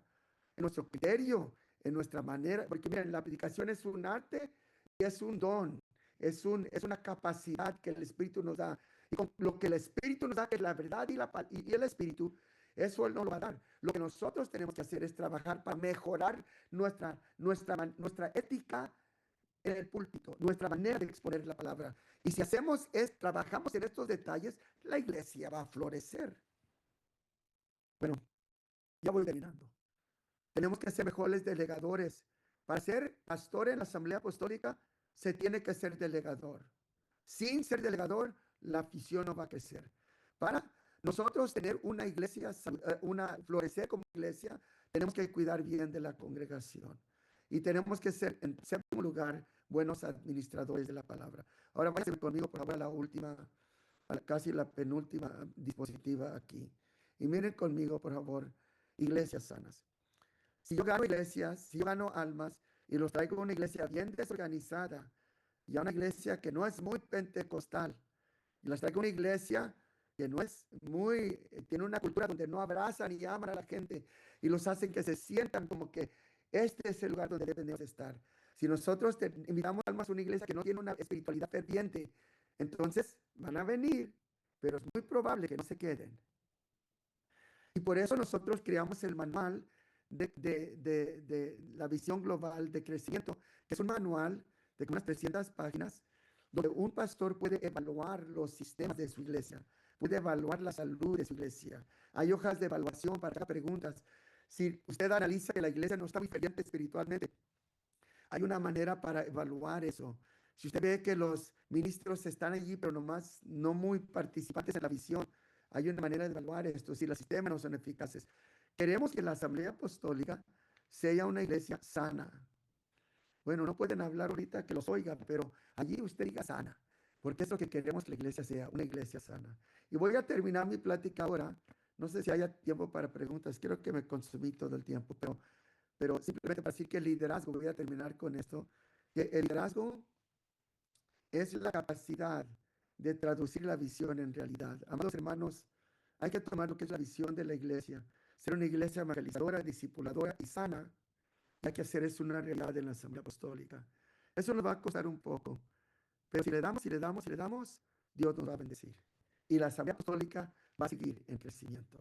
en nuestro criterio, en nuestra manera, porque miren, la predicación es un arte y es un don, es una capacidad que el Espíritu nos da. Y con lo que el Espíritu nos da, que es la verdad y el Espíritu, eso Él no lo va a dar. Lo que nosotros tenemos que hacer es trabajar para mejorar nuestra ética en el púlpito, nuestra manera de exponer la palabra. Y si trabajamos en estos detalles, la iglesia va a florecer. Bueno, ya voy terminando. Tenemos que ser mejores delegadores. Para ser pastor en la Asamblea Apostólica, se tiene que ser delegador. Sin ser delegador, la afición no va a crecer. Para nosotros tener una iglesia, florecer como iglesia, tenemos que cuidar bien de la congregación. Y tenemos que ser, en séptimo lugar, buenos administradores de la palabra. Ahora váyanse conmigo, por favor, a la última, casi la penúltima dispositiva aquí. Y miren conmigo, por favor, iglesias sanas. Si yo gano iglesias, si yo gano almas y los traigo a una iglesia bien desorganizada y a una iglesia que no es muy pentecostal, y las traigo a una iglesia que no es tiene una cultura donde no abrazan y aman a la gente y los hacen que se sientan como que este es el lugar donde deben estar. Si nosotros invitamos almas a una iglesia que no tiene una espiritualidad ferviente, entonces van a venir, pero es muy probable que no se queden. Y por eso nosotros creamos el manual de la visión global de crecimiento, que es un manual de unas 300 páginas, donde un pastor puede evaluar los sistemas de su iglesia, puede evaluar la salud de su iglesia. Hay hojas de evaluación para cada pregunta. Si usted analiza que la iglesia no está muy ferviente espiritualmente, hay una manera para evaluar eso. Si usted ve que los ministros están allí, pero nomás no muy participantes en la visión, hay una manera de evaluar esto, si los sistemas no son eficaces. Queremos que la Asamblea Apostólica sea una iglesia sana, Bueno, no pueden hablar ahorita que los oigan, pero allí usted diga sana, porque es lo que queremos que la iglesia sea, una iglesia sana. Y voy a terminar mi plática ahora. No sé si haya tiempo para preguntas. Creo que me consumí todo el tiempo, pero simplemente para decir que el liderazgo, voy a terminar con esto, que el liderazgo es la capacidad de traducir la visión en realidad. Amados hermanos, hay que tomar lo que es la visión de la iglesia, ser una iglesia evangelizadora, discipuladora y sana. Hay que hacer eso una realidad en la Asamblea Apostólica. Eso nos va a costar un poco, pero si le damos, si le damos, si le damos, Dios nos va a bendecir. Y la Asamblea Apostólica va a seguir en crecimiento.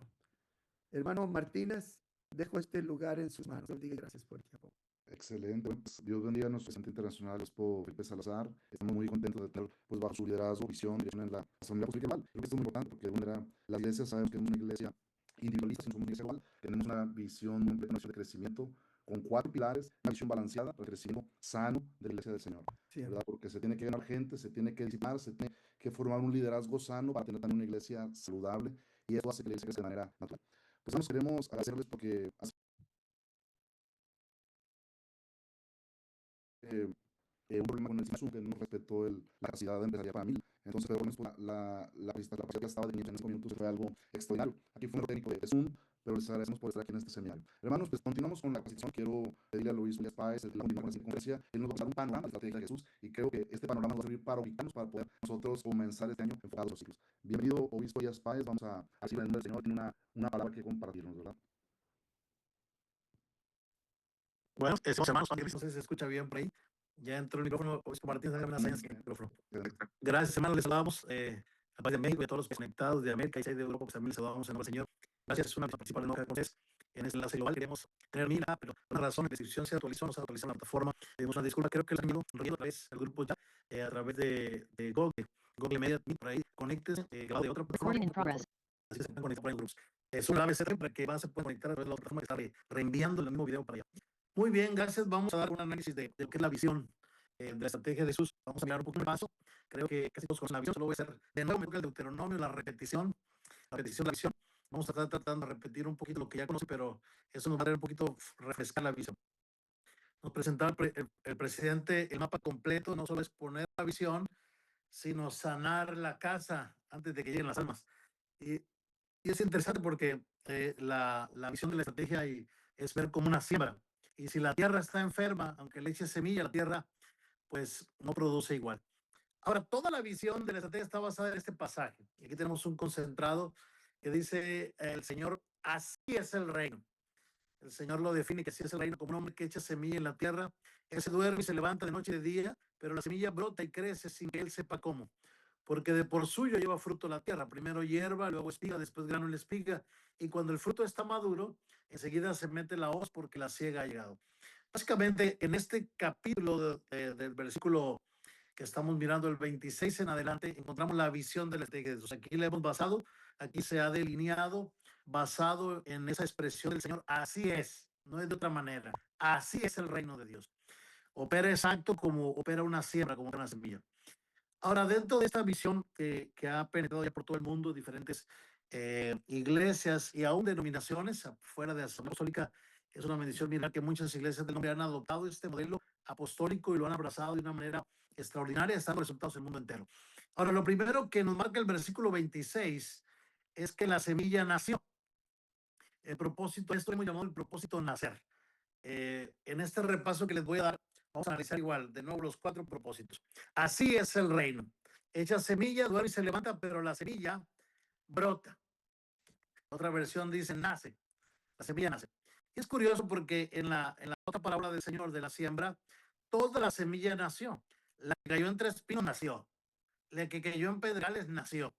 Hermano Martínez, dejo este lugar en sus manos. Bendiga y gracias por el tiempo. Excelente. Bueno, pues, Dios bendiga a nuestro presidente internacional, obispo Felipe Salazar. Estamos muy contentos de tener, pues, bajo su liderazgo, visión, dirección en la Asamblea Apostólica Global. Creo que esto es muy importante porque de alguna manera las iglesias sabemos que es una iglesia individualista, sino somos una iglesia global. Tenemos una visión, una visión de crecimiento con 4 pilares, una visión balanceada para el crecimiento sano de la iglesia del Señor. Sí, ¿Verdad? Porque se tiene que ganar gente, se tiene que disciplinar, se tiene que formar un liderazgo sano para tener también una iglesia saludable y eso hace que la iglesia crezca de manera natural. Pues vamos, queremos agradecerles porque eh, un problema con el Samsung que no respetó la capacidad empresarial para 1000. Entonces, pero bueno, pues, la capacidad que estaba teniendo en ese momento fue algo extraordinario. Aquí fue un error técnico de Zoom, pero les agradecemos por estar aquí en este seminario. Hermanos, pues continuamos con la exposición. Quiero pedirle a Luis Díaz Páez, el que continuar con la conferencia. Él nos va a dar un panorama de la estrategia de Jesús y creo que este panorama nos va a servir para ubicarnos, para poder nosotros comenzar este año enfocados a los ciclos. Bienvenido, obispo Díaz Páez. Vamos a decirle el nombre del Señor. Tiene una palabra que compartirnos, ¿verdad? Bueno, hermanos, no sé si se escucha bien por ahí. Ya entró el micrófono, obispo Martínez, hágame unas señas que el micrófono. Gracias, hermanos, les saludamos a paz de México y a todos los conectados de América y de Europa, pues también les saludamos en nombre del Señor. Gracias, es una participar de con ustedes en este enlace global. Queremos tener mira, pero una razón, la descripción se actualizó, nos actualizó la plataforma. Pedimos una disculpa, creo que el señor Río a través del grupo ya, a través de Google Media, por ahí, conéctense, grabado de otra Recording in plataforma. progress. Así que se pueden conectar por ahí en grupos. Es una vez para que se pueda conectar a través de la otra plataforma que está reenviando el mismo video para allá. Muy bien, gracias. Vamos a dar un análisis de lo que es la visión de la estrategia de Jesús. Vamos a mirar un poco el paso. Creo que casi todos conocen la visión. Solo voy a hacer de nuevo, me toca el Deuteronomio, la repetición de la visión. Vamos a estar tratando de repetir un poquito lo que ya conoce, pero eso nos va a dar un poquito refrescar la visión. Nos presentaba el presidente el mapa completo. No solo es poner la visión, sino sanar la casa antes de que lleguen las almas. Y es interesante porque la visión de la estrategia es ver como una siembra. Y si la tierra está enferma, aunque le eche semilla a la tierra, pues no produce igual. Ahora, toda la visión de la estrategia está basada en este pasaje. Y aquí tenemos un concentrado que dice el Señor, así es el reino. El Señor lo define que así es el reino, como un hombre que echa semilla en la tierra. Él se duerme y se levanta de noche y de día, pero la semilla brota y crece sin que él sepa cómo. Porque de por suyo lleva fruto la tierra, primero hierba, luego espiga, después grano en la espiga, y cuando el fruto está maduro, enseguida se mete la hoz porque la siega ha llegado. Básicamente, en este capítulo del versículo que estamos mirando, el 26 en adelante, encontramos la visión de la estrategia de Jesús. Aquí le hemos basado, aquí se ha delineado, basado en esa expresión del Señor, así es, no es de otra manera, así es el reino de Dios. Opera exacto como opera una siembra, como una semilla. Ahora, dentro de esta visión que ha penetrado ya por todo el mundo, diferentes iglesias y aún denominaciones fuera de la Asamblea Apostólica, es una bendición mirar que muchas iglesias del nombre han adoptado este modelo apostólico y lo han abrazado de una manera extraordinaria, están resultados en el mundo entero. Ahora, lo primero que nos marca el versículo 26 es que la semilla nació. El propósito, esto hemos llamado el propósito nacer. En este repaso que les voy a dar, vamos a analizar igual, de nuevo, los 4 propósitos. Así es el reino. Echa semilla, duerme y se levanta, pero la semilla brota. Otra versión dice nace. La semilla nace. Y es curioso porque en la otra palabra del Señor de la siembra, toda la semilla nació. La que cayó entre espinos nació. La que cayó en pedregales nació.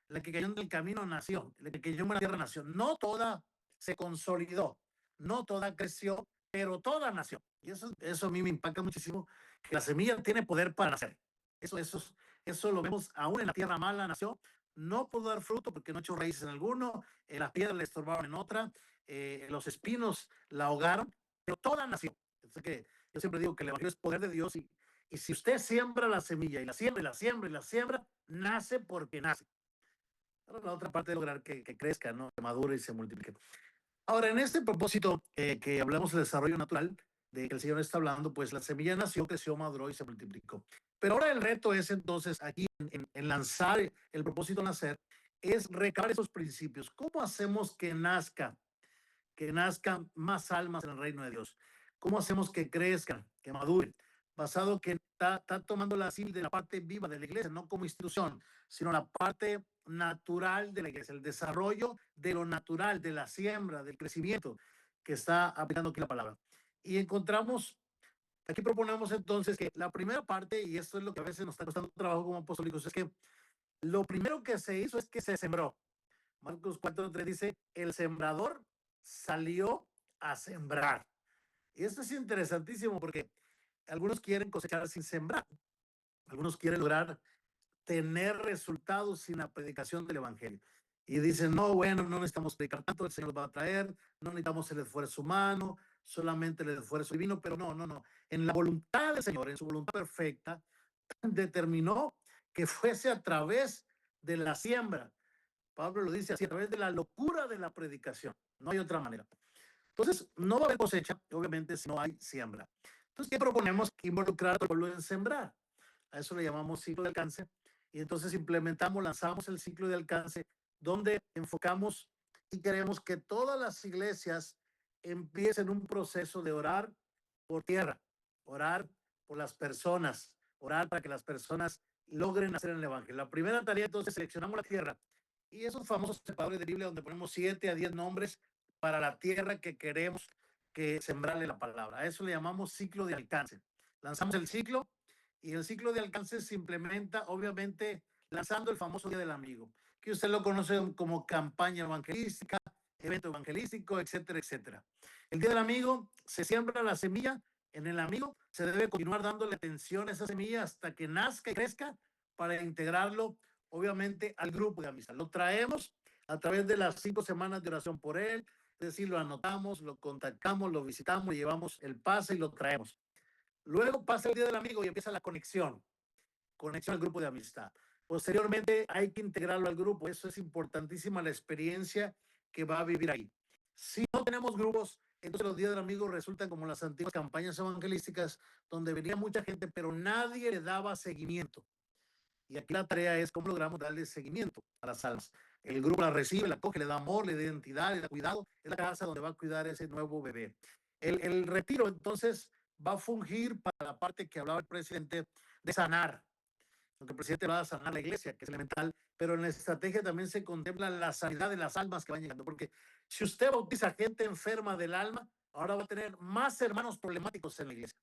La que cayó en el camino nació. La que cayó en buena tierra nació. No toda se consolidó. No toda creció, pero toda nació. Y eso a mí me impacta muchísimo, que la semilla tiene poder para nacer. Eso lo vemos aún en la tierra mala, nació. No pudo dar fruto porque no echó raíces en alguno, las piedras le estorbaron en otra, los espinos la ahogaron, pero toda nació. Así que yo siempre digo que el evangelio es poder de Dios y si usted siembra la semilla y la siembra y la siembra y la siembra, nace porque nace. Ahora la otra parte de lograr que crezca, ¿no? Que madure y se multiplique. Ahora, en este propósito que hablamos de desarrollo natural, de que el Señor está hablando, pues la semilla nació, creció, maduró y se multiplicó. Pero ahora el reto es entonces aquí en lanzar el propósito de nacer, es recabar esos principios. ¿Cómo hacemos que nazcan más almas en el reino de Dios? ¿Cómo hacemos que crezcan, que maduren? Basado que está tomando la de la parte viva de la iglesia, no como institución, sino la parte natural de la iglesia, el desarrollo de lo natural, de la siembra, del crecimiento que está aplicando aquí la palabra. Y encontramos, aquí proponemos entonces que la primera parte, y esto es lo que a veces nos está costando trabajo como apostólicos, es que lo primero que se hizo es que se sembró. Marcos 4:3 dice, el sembrador salió a sembrar. Y esto es interesantísimo porque algunos quieren cosechar sin sembrar. Algunos quieren lograr tener resultados sin la predicación del evangelio. Y dicen, no, bueno, no necesitamos predicar tanto, el Señor nos va a traer, no necesitamos el esfuerzo humano, solamente el esfuerzo divino, pero no. En la voluntad del Señor, en su voluntad perfecta, determinó que fuese a través de la siembra. Pablo lo dice así, a través de la locura de la predicación. No hay otra manera. Entonces, no va a haber cosecha, obviamente, si no hay siembra. Entonces, ¿qué proponemos? Que involucrar al pueblo en sembrar. A eso le llamamos ciclo de alcance. Y entonces lanzamos el ciclo de alcance, donde enfocamos y queremos que todas las iglesias empiecen un proceso de orar por tierra, orar por las personas, orar para que las personas logren hacer el evangelio. La primera tarea, entonces, seleccionamos la tierra. Y esos famosos separadores de Biblia donde ponemos 7 a 10 nombres para la tierra que queremos que sembrarle la palabra. A eso le llamamos ciclo de alcance. Lanzamos el ciclo y el ciclo de alcance se implementa, obviamente, lanzando el famoso Día del Amigo, que usted lo conoce como campaña evangelística, evento evangelístico, etcétera, etcétera. El Día del Amigo se siembra la semilla en el amigo, se debe continuar dándole atención a esa semilla hasta que nazca y crezca para integrarlo, obviamente, al grupo de amistad. Lo traemos a través de las 5 semanas de oración por él, es decir, lo anotamos, lo contactamos, lo visitamos, llevamos el pase y lo traemos. Luego pasa el Día del Amigo y empieza la conexión al grupo de amistad. Posteriormente hay que integrarlo al grupo. Eso es importantísima, la experiencia que va a vivir ahí. Si no tenemos grupos, entonces los días del amigo resultan como las antiguas campañas evangelísticas donde venía mucha gente, pero nadie le daba seguimiento. Y aquí la tarea es cómo logramos darle seguimiento a las almas. El grupo la recibe, la coge, le da amor, le da identidad, le da cuidado. Es la casa donde va a cuidar ese nuevo bebé. El retiro, entonces, va a fungir para la parte que hablaba el presidente de sanar. Aunque el presidente va a sanar la iglesia, que es elemental, pero en la estrategia también se contempla la sanidad de las almas que van llegando. Porque si usted bautiza gente enferma del alma, ahora va a tener más hermanos problemáticos en la iglesia.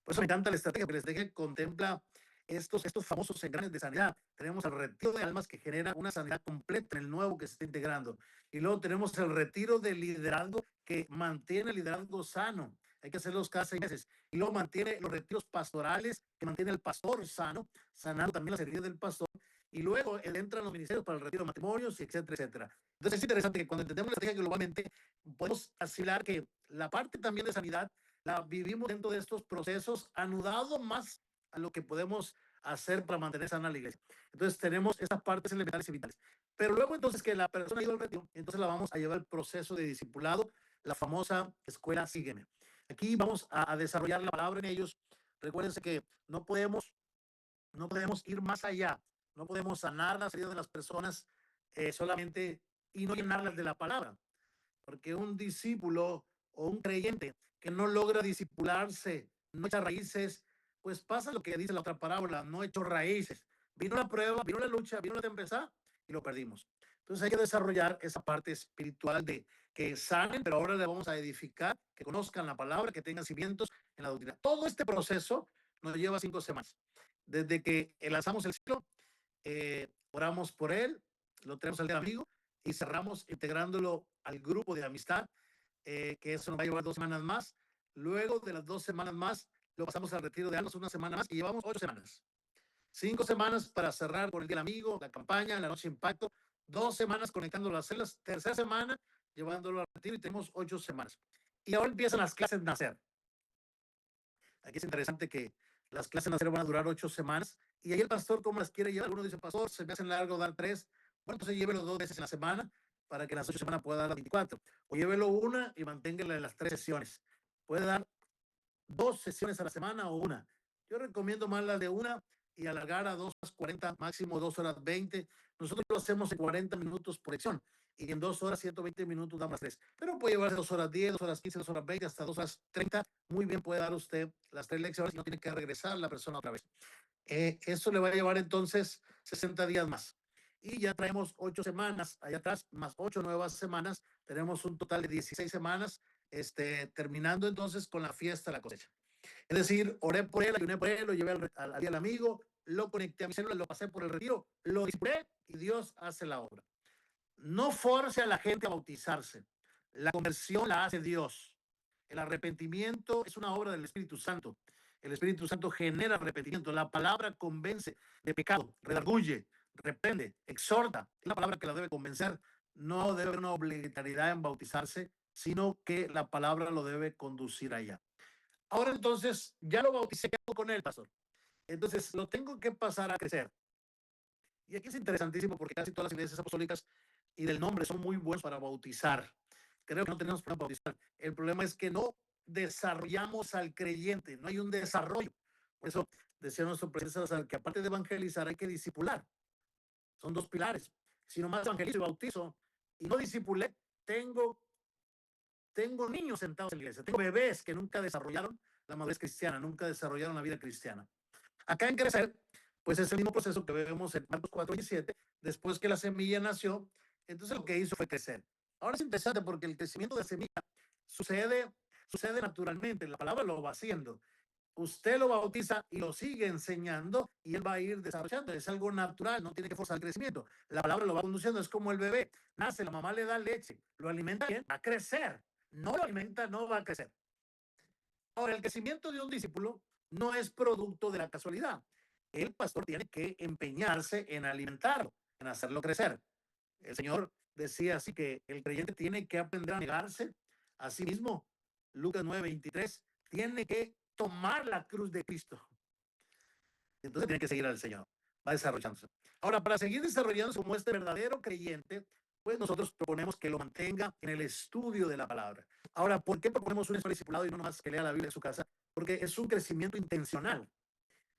Por eso me encanta la estrategia, porque la estrategia contempla estos famosos engranes de sanidad. Tenemos el retiro de almas que genera una sanidad completa en el nuevo que se está integrando. Y luego tenemos el retiro de liderazgo que mantiene el liderazgo sano. Hay que hacerlos cada 6 meses. Y luego mantiene los retiros pastorales que mantiene el pastor sano, sanando también las heridas del pastor. Y luego él entra en los ministerios para el retiro de matrimonios, etcétera, etcétera. Entonces es interesante que cuando entendemos la estrategia globalmente, podemos asimilar que la parte también de sanidad la vivimos dentro de estos procesos, anudado más a lo que podemos hacer para mantener sana la iglesia. Entonces tenemos estas partes elementales y vitales. Pero luego entonces que la persona ha ido al retiro, entonces la vamos a llevar al proceso de discipulado, la famosa escuela Sígueme. Aquí vamos a desarrollar la palabra en ellos. Recuérdense que no podemos ir más allá, no podemos sanar las heridas de las personas solamente y no llenarlas de la palabra, porque un discípulo o un creyente que no logra discipularse, no echa raíces, pues pasa lo que dice la otra parábola, no echó raíces. Vino la prueba, vino la lucha, vino la tempestad y lo perdimos. Entonces hay que desarrollar esa parte espiritual de que sanen, pero ahora le vamos a edificar, que conozcan la palabra, que tengan cimientos en la doctrina. Todo este proceso nos lleva 5 semanas. Desde que lanzamos el ciclo, oramos por él, lo tenemos al día amigo y cerramos integrándolo al grupo de amistad, que eso nos va a llevar 2 semanas más. Luego de las 2 semanas más, lo pasamos al retiro de almas 1 semana más y llevamos 8 semanas. 5 semanas para cerrar con el día del amigo, la campaña, la noche de impacto. 2 semanas conectando las celas. Tercera semana llevándolo al retiro y tenemos 8 semanas. Y ahora empiezan las clases nacer. Aquí es interesante que las clases nacer van a durar 8 semanas. Y ahí el pastor, ¿cómo las quiere llevar? Algunos dicen, pastor, se me hacen largo dar 3. Bueno, entonces llévelo 2 veces en la semana para que en las 8 semanas pueda dar las 24. O llévelo una y manténgala en las 3 sesiones. Puede dar 2 sesiones a la semana o una. Yo recomiendo más las de una y alargar a 2 horas 40, máximo 2 horas 20. Nosotros lo hacemos en 40 minutos por lección y en 2 horas 120 minutos damos las 3. Pero puede llevarse 2 horas 10, 2 horas 15, 2 horas 20, hasta 2 horas 30. Muy bien puede dar usted las 3 lecciones y no tiene que regresar la persona otra vez. Eso le va a llevar entonces 60 días más. Y ya traemos 8 semanas allá atrás, más 8 nuevas semanas. Tenemos un total de 16 semanas, terminando entonces con la fiesta de la cosecha. Es decir, oré por él, ayuné por él, lo llevé al amigo, lo conecté a mi célula, lo pasé por el retiro, lo disipulé y Dios hace la obra. No force a la gente a bautizarse. La conversión la hace Dios. El arrepentimiento es una obra del Espíritu Santo. El Espíritu Santo genera arrepentimiento. La palabra convence de pecado, redarguye, reprende, exhorta. Es la palabra que la debe convencer. No debe haber una obligatoriedad en bautizarse, sino que la palabra lo debe conducir allá. Ahora entonces, ya lo bauticé con él, pastor. Entonces, lo tengo que pasar a crecer. Y aquí es interesantísimo porque casi todas las iglesias apostólicas y del nombre son muy buenos para bautizar. Creo que no tenemos para bautizar. El problema es que no desarrollamos al creyente, no hay un desarrollo. Por eso decía nuestro presidente que aparte de evangelizar hay que discipular. Son 2 pilares. Si nomás evangelizo y bautizo y no discipulé, tengo niños sentados en la iglesia, tengo bebés que nunca desarrollaron la madurez cristiana, nunca desarrollaron la vida cristiana. Acá en crecer, pues es el mismo proceso que vemos en Marcos 4:17, después que la semilla nació, entonces lo que hizo fue crecer. Ahora es interesante porque el crecimiento de la semilla sucede naturalmente, la palabra lo va haciendo. Usted lo bautiza y lo sigue enseñando y él va a ir desarrollando. Es algo natural, no tiene que forzar el crecimiento. La palabra lo va conduciendo, es como el bebé. Nace, la mamá le da leche, lo alimenta bien, va a crecer. No lo alimenta, no va a crecer. Ahora, el crecimiento de un discípulo no es producto de la casualidad. El pastor tiene que empeñarse en alimentarlo, en hacerlo crecer. El Señor decía así que el creyente tiene que aprender a negarse a sí mismo. Lucas 9:23, tiene que tomar la cruz de Cristo. Entonces tiene que seguir al Señor, va desarrollándose. Ahora, para seguir desarrollándose como este verdadero creyente, pues nosotros proponemos que lo mantenga en el estudio de la palabra. Ahora, ¿por qué proponemos un discipulado y no nomás que lea la Biblia en su casa? Porque es un crecimiento intencional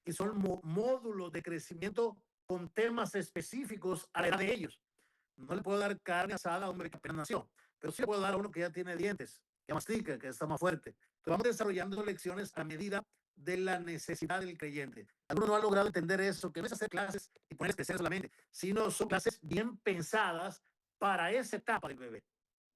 y son módulos de crecimiento con temas específicos a la edad de ellos. No le puedo dar carne asada a un hombre que apenas nació, pero sí le puedo dar a uno que ya tiene dientes, que mastica, que está más fuerte. Entonces vamos desarrollando lecciones a medida de la necesidad del creyente. Algunos no han logrado entender eso, que no es hacer clases y poner especiales solamente, sino son clases bien pensadas para esa etapa del bebé,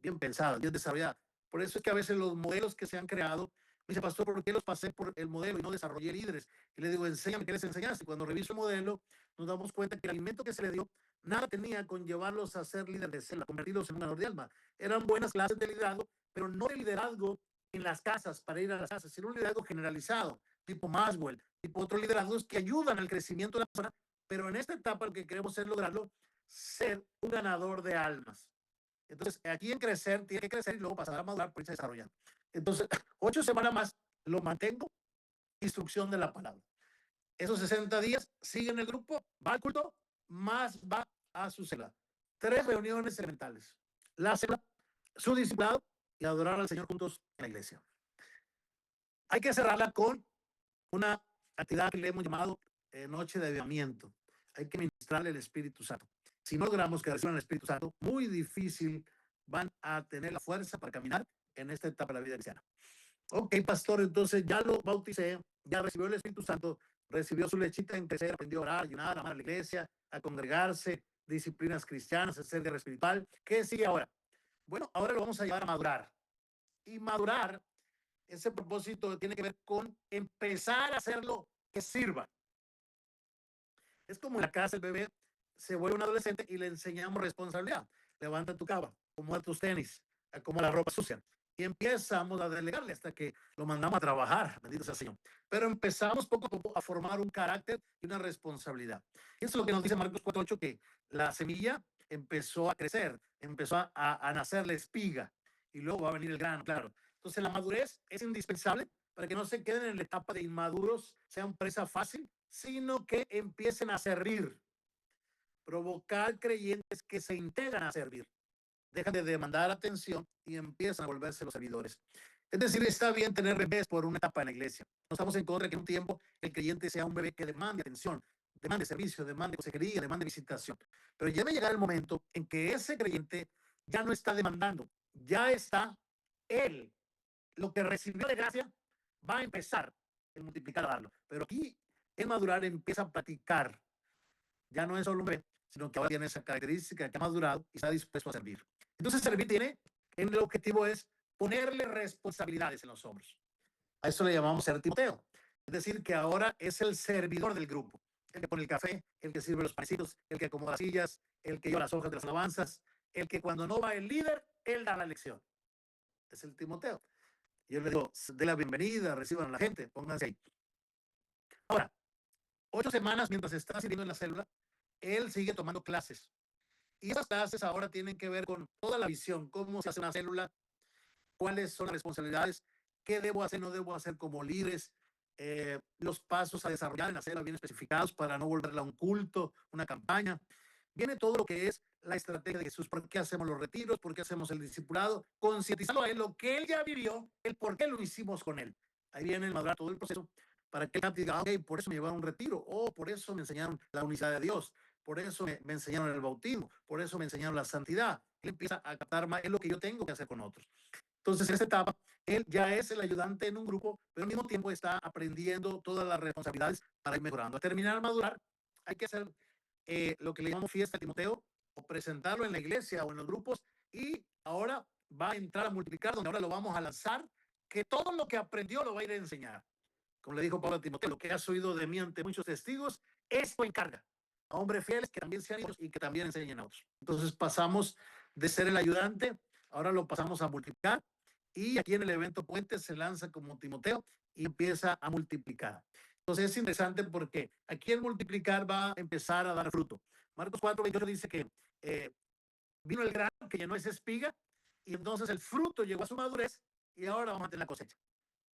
bien pensadas, bien desarrolladas. Por eso es que a veces los modelos que se han creado, me dice, pastor, ¿por qué los pasé por el modelo y no desarrollé líderes? Y le digo, enséñame qué les enseñaste. Y cuando reviso el modelo, nos damos cuenta que el alimento que se le dio nada tenía con llevarlos a ser líderes de célula, convertidos en un ganador de alma. Eran buenas clases de liderazgo, pero no de liderazgo en las casas, para ir a las casas, sino un liderazgo generalizado, tipo Maxwell, tipo otros liderazgos que ayudan al crecimiento de la persona, pero en esta etapa lo que queremos es lograrlo, ser un ganador de almas. Entonces, aquí en crecer, tiene que crecer y luego pasar a madurar por irse desarrollando. Entonces, 8 semanas más lo mantengo, instrucción de la palabra. Esos 60 días sigue en el grupo, va al culto, más va a su célula. 3 reuniones elementales. La célula, su discipulado y adorar al Señor juntos en la iglesia. Hay que cerrarla con una actividad que le hemos llamado noche de avivamiento. Hay que ministrarle el Espíritu Santo. Si no logramos que reciban el Espíritu Santo, muy difícil van a tener la fuerza para caminar en esta etapa de la vida cristiana. Ok, pastor, entonces ya lo bauticé, ya recibió el Espíritu Santo, recibió su lechita en crecer, aprendió a orar, a ayunar, a amar a la iglesia, a congregarse, disciplinas cristianas, a ser guerra espiritual. ¿Qué sigue ahora? Bueno, ahora lo vamos a llevar a madurar. Y madurar, ese propósito tiene que ver con empezar a hacerlo que sirva. Es como en la casa el bebé se vuelve un adolescente y le enseñamos responsabilidad. Levanta tu cama, acomoda tus tenis, acomoda la ropa sucia. Y empezamos a delegarle hasta que lo mandamos a trabajar, bendito sea el Señor. Pero empezamos poco a poco a formar un carácter y una responsabilidad. Eso es lo que nos dice Marcos 4:8, que la semilla empezó a crecer, empezó a nacer la espiga y luego va a venir el grano, claro. Entonces la madurez es indispensable para que no se queden en la etapa de inmaduros, sean presa fácil, sino que empiecen a servir. Provocar creyentes que se integran a servir. Dejan de demandar atención y empiezan a volverse los servidores. Es decir, está bien tener bebés por una etapa en la iglesia. No estamos en contra de que en un tiempo el creyente sea un bebé que demande atención, demande servicio, demande consejería, demande visitación. Pero ya debe llegar el momento en que ese creyente ya no está demandando, ya está él. Lo que recibió de gracia va a empezar a multiplicar a darlo. Pero aquí el madurar empieza a platicar. Ya no es solo un bebé, sino que ahora tiene esa característica que ha madurado y está dispuesto a servir. Entonces, servir tiene, el objetivo es ponerle responsabilidades en los hombros. A eso le llamamos ser Timoteo. Es decir, que ahora es el servidor del grupo. El que pone el café, el que sirve los panecitos, el que acomoda las sillas, el que lleva las hojas de las alabanzas, el que cuando no va el líder, él da la lección. Es el Timoteo. Y yo le digo, de la bienvenida, reciban a la gente, pónganse ahí. Ahora, 8 semanas mientras está sirviendo en la célula, él sigue tomando clases. Y esas clases ahora tienen que ver con toda la visión, cómo se hace una célula, cuáles son las responsabilidades, qué debo hacer, no debo hacer como líderes, los pasos a desarrollar en la célula bien especificados para no volverla un culto, una campaña. Viene todo lo que es la estrategia de Jesús, por qué hacemos los retiros, por qué hacemos el discipulado, concientizando a él lo que él ya vivió, el por qué lo hicimos con él. Ahí viene el madurar todo el proceso para que él diga, ok, por eso me llevaron a un retiro, o por eso me enseñaron la unidad de Dios, por eso me enseñaron el bautismo, por eso me enseñaron la santidad. Él empieza a captar más, es lo que yo tengo que hacer con otros. Entonces, en esta etapa, él ya es el ayudante en un grupo, pero al mismo tiempo está aprendiendo todas las responsabilidades para ir mejorando. A terminar de madurar, hay que hacer lo que le llamamos fiesta a Timoteo, o presentarlo en la iglesia o en los grupos, y ahora va a entrar a multiplicar, donde ahora lo vamos a lanzar, que todo lo que aprendió lo va a ir a enseñar. Como le dijo Pablo a Timoteo, lo que has oído de mí ante muchos testigos, esto encarga a hombres fieles que también sean ellos y que también enseñen a otros. Entonces pasamos de ser el ayudante, ahora lo pasamos a multiplicar, y aquí en el evento Puente se lanza como Timoteo y empieza a multiplicar. Entonces es interesante porque aquí el multiplicar va a empezar a dar fruto. Marcos 4:28 dice que vino el grano que llenó esa espiga, y entonces el fruto llegó a su madurez, y ahora vamos a tener la cosecha.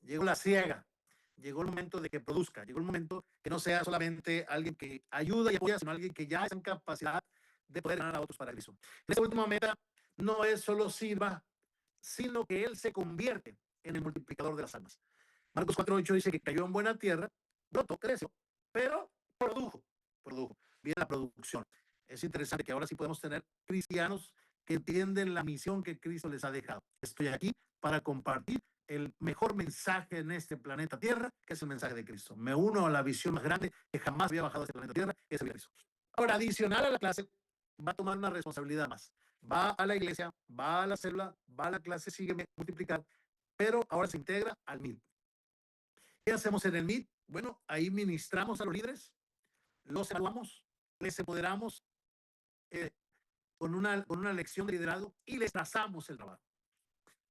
Llegó la siega, llegó el momento de que produzca, llegó el momento que no sea solamente alguien que ayuda y apoya, sino alguien que ya está en capacidad de poder ganar a otros para Cristo. Esta última meta no es solo sirva, sino que él se convierte en el multiplicador de las almas. Marcos 4:8 dice que cayó en buena tierra, brotó, creció, pero produjo. Viene la producción. Es interesante que ahora sí podemos tener cristianos que entienden la misión que Cristo les ha dejado. Estoy aquí para compartir el mejor mensaje en este planeta Tierra, que es el mensaje de Cristo. Me uno a la visión más grande que jamás había bajado a este planeta Tierra, que es el de Cristo. Ahora, adicional a la clase, va a tomar una responsabilidad más. Va a la iglesia, va a la célula, va a la clase, sigue multiplicar, pero ahora se integra al MIT. ¿Qué hacemos en el MIT? Bueno, ahí ministramos a los líderes, los evaluamos, les empoderamos con una lección de liderazgo y les trazamos el trabajo.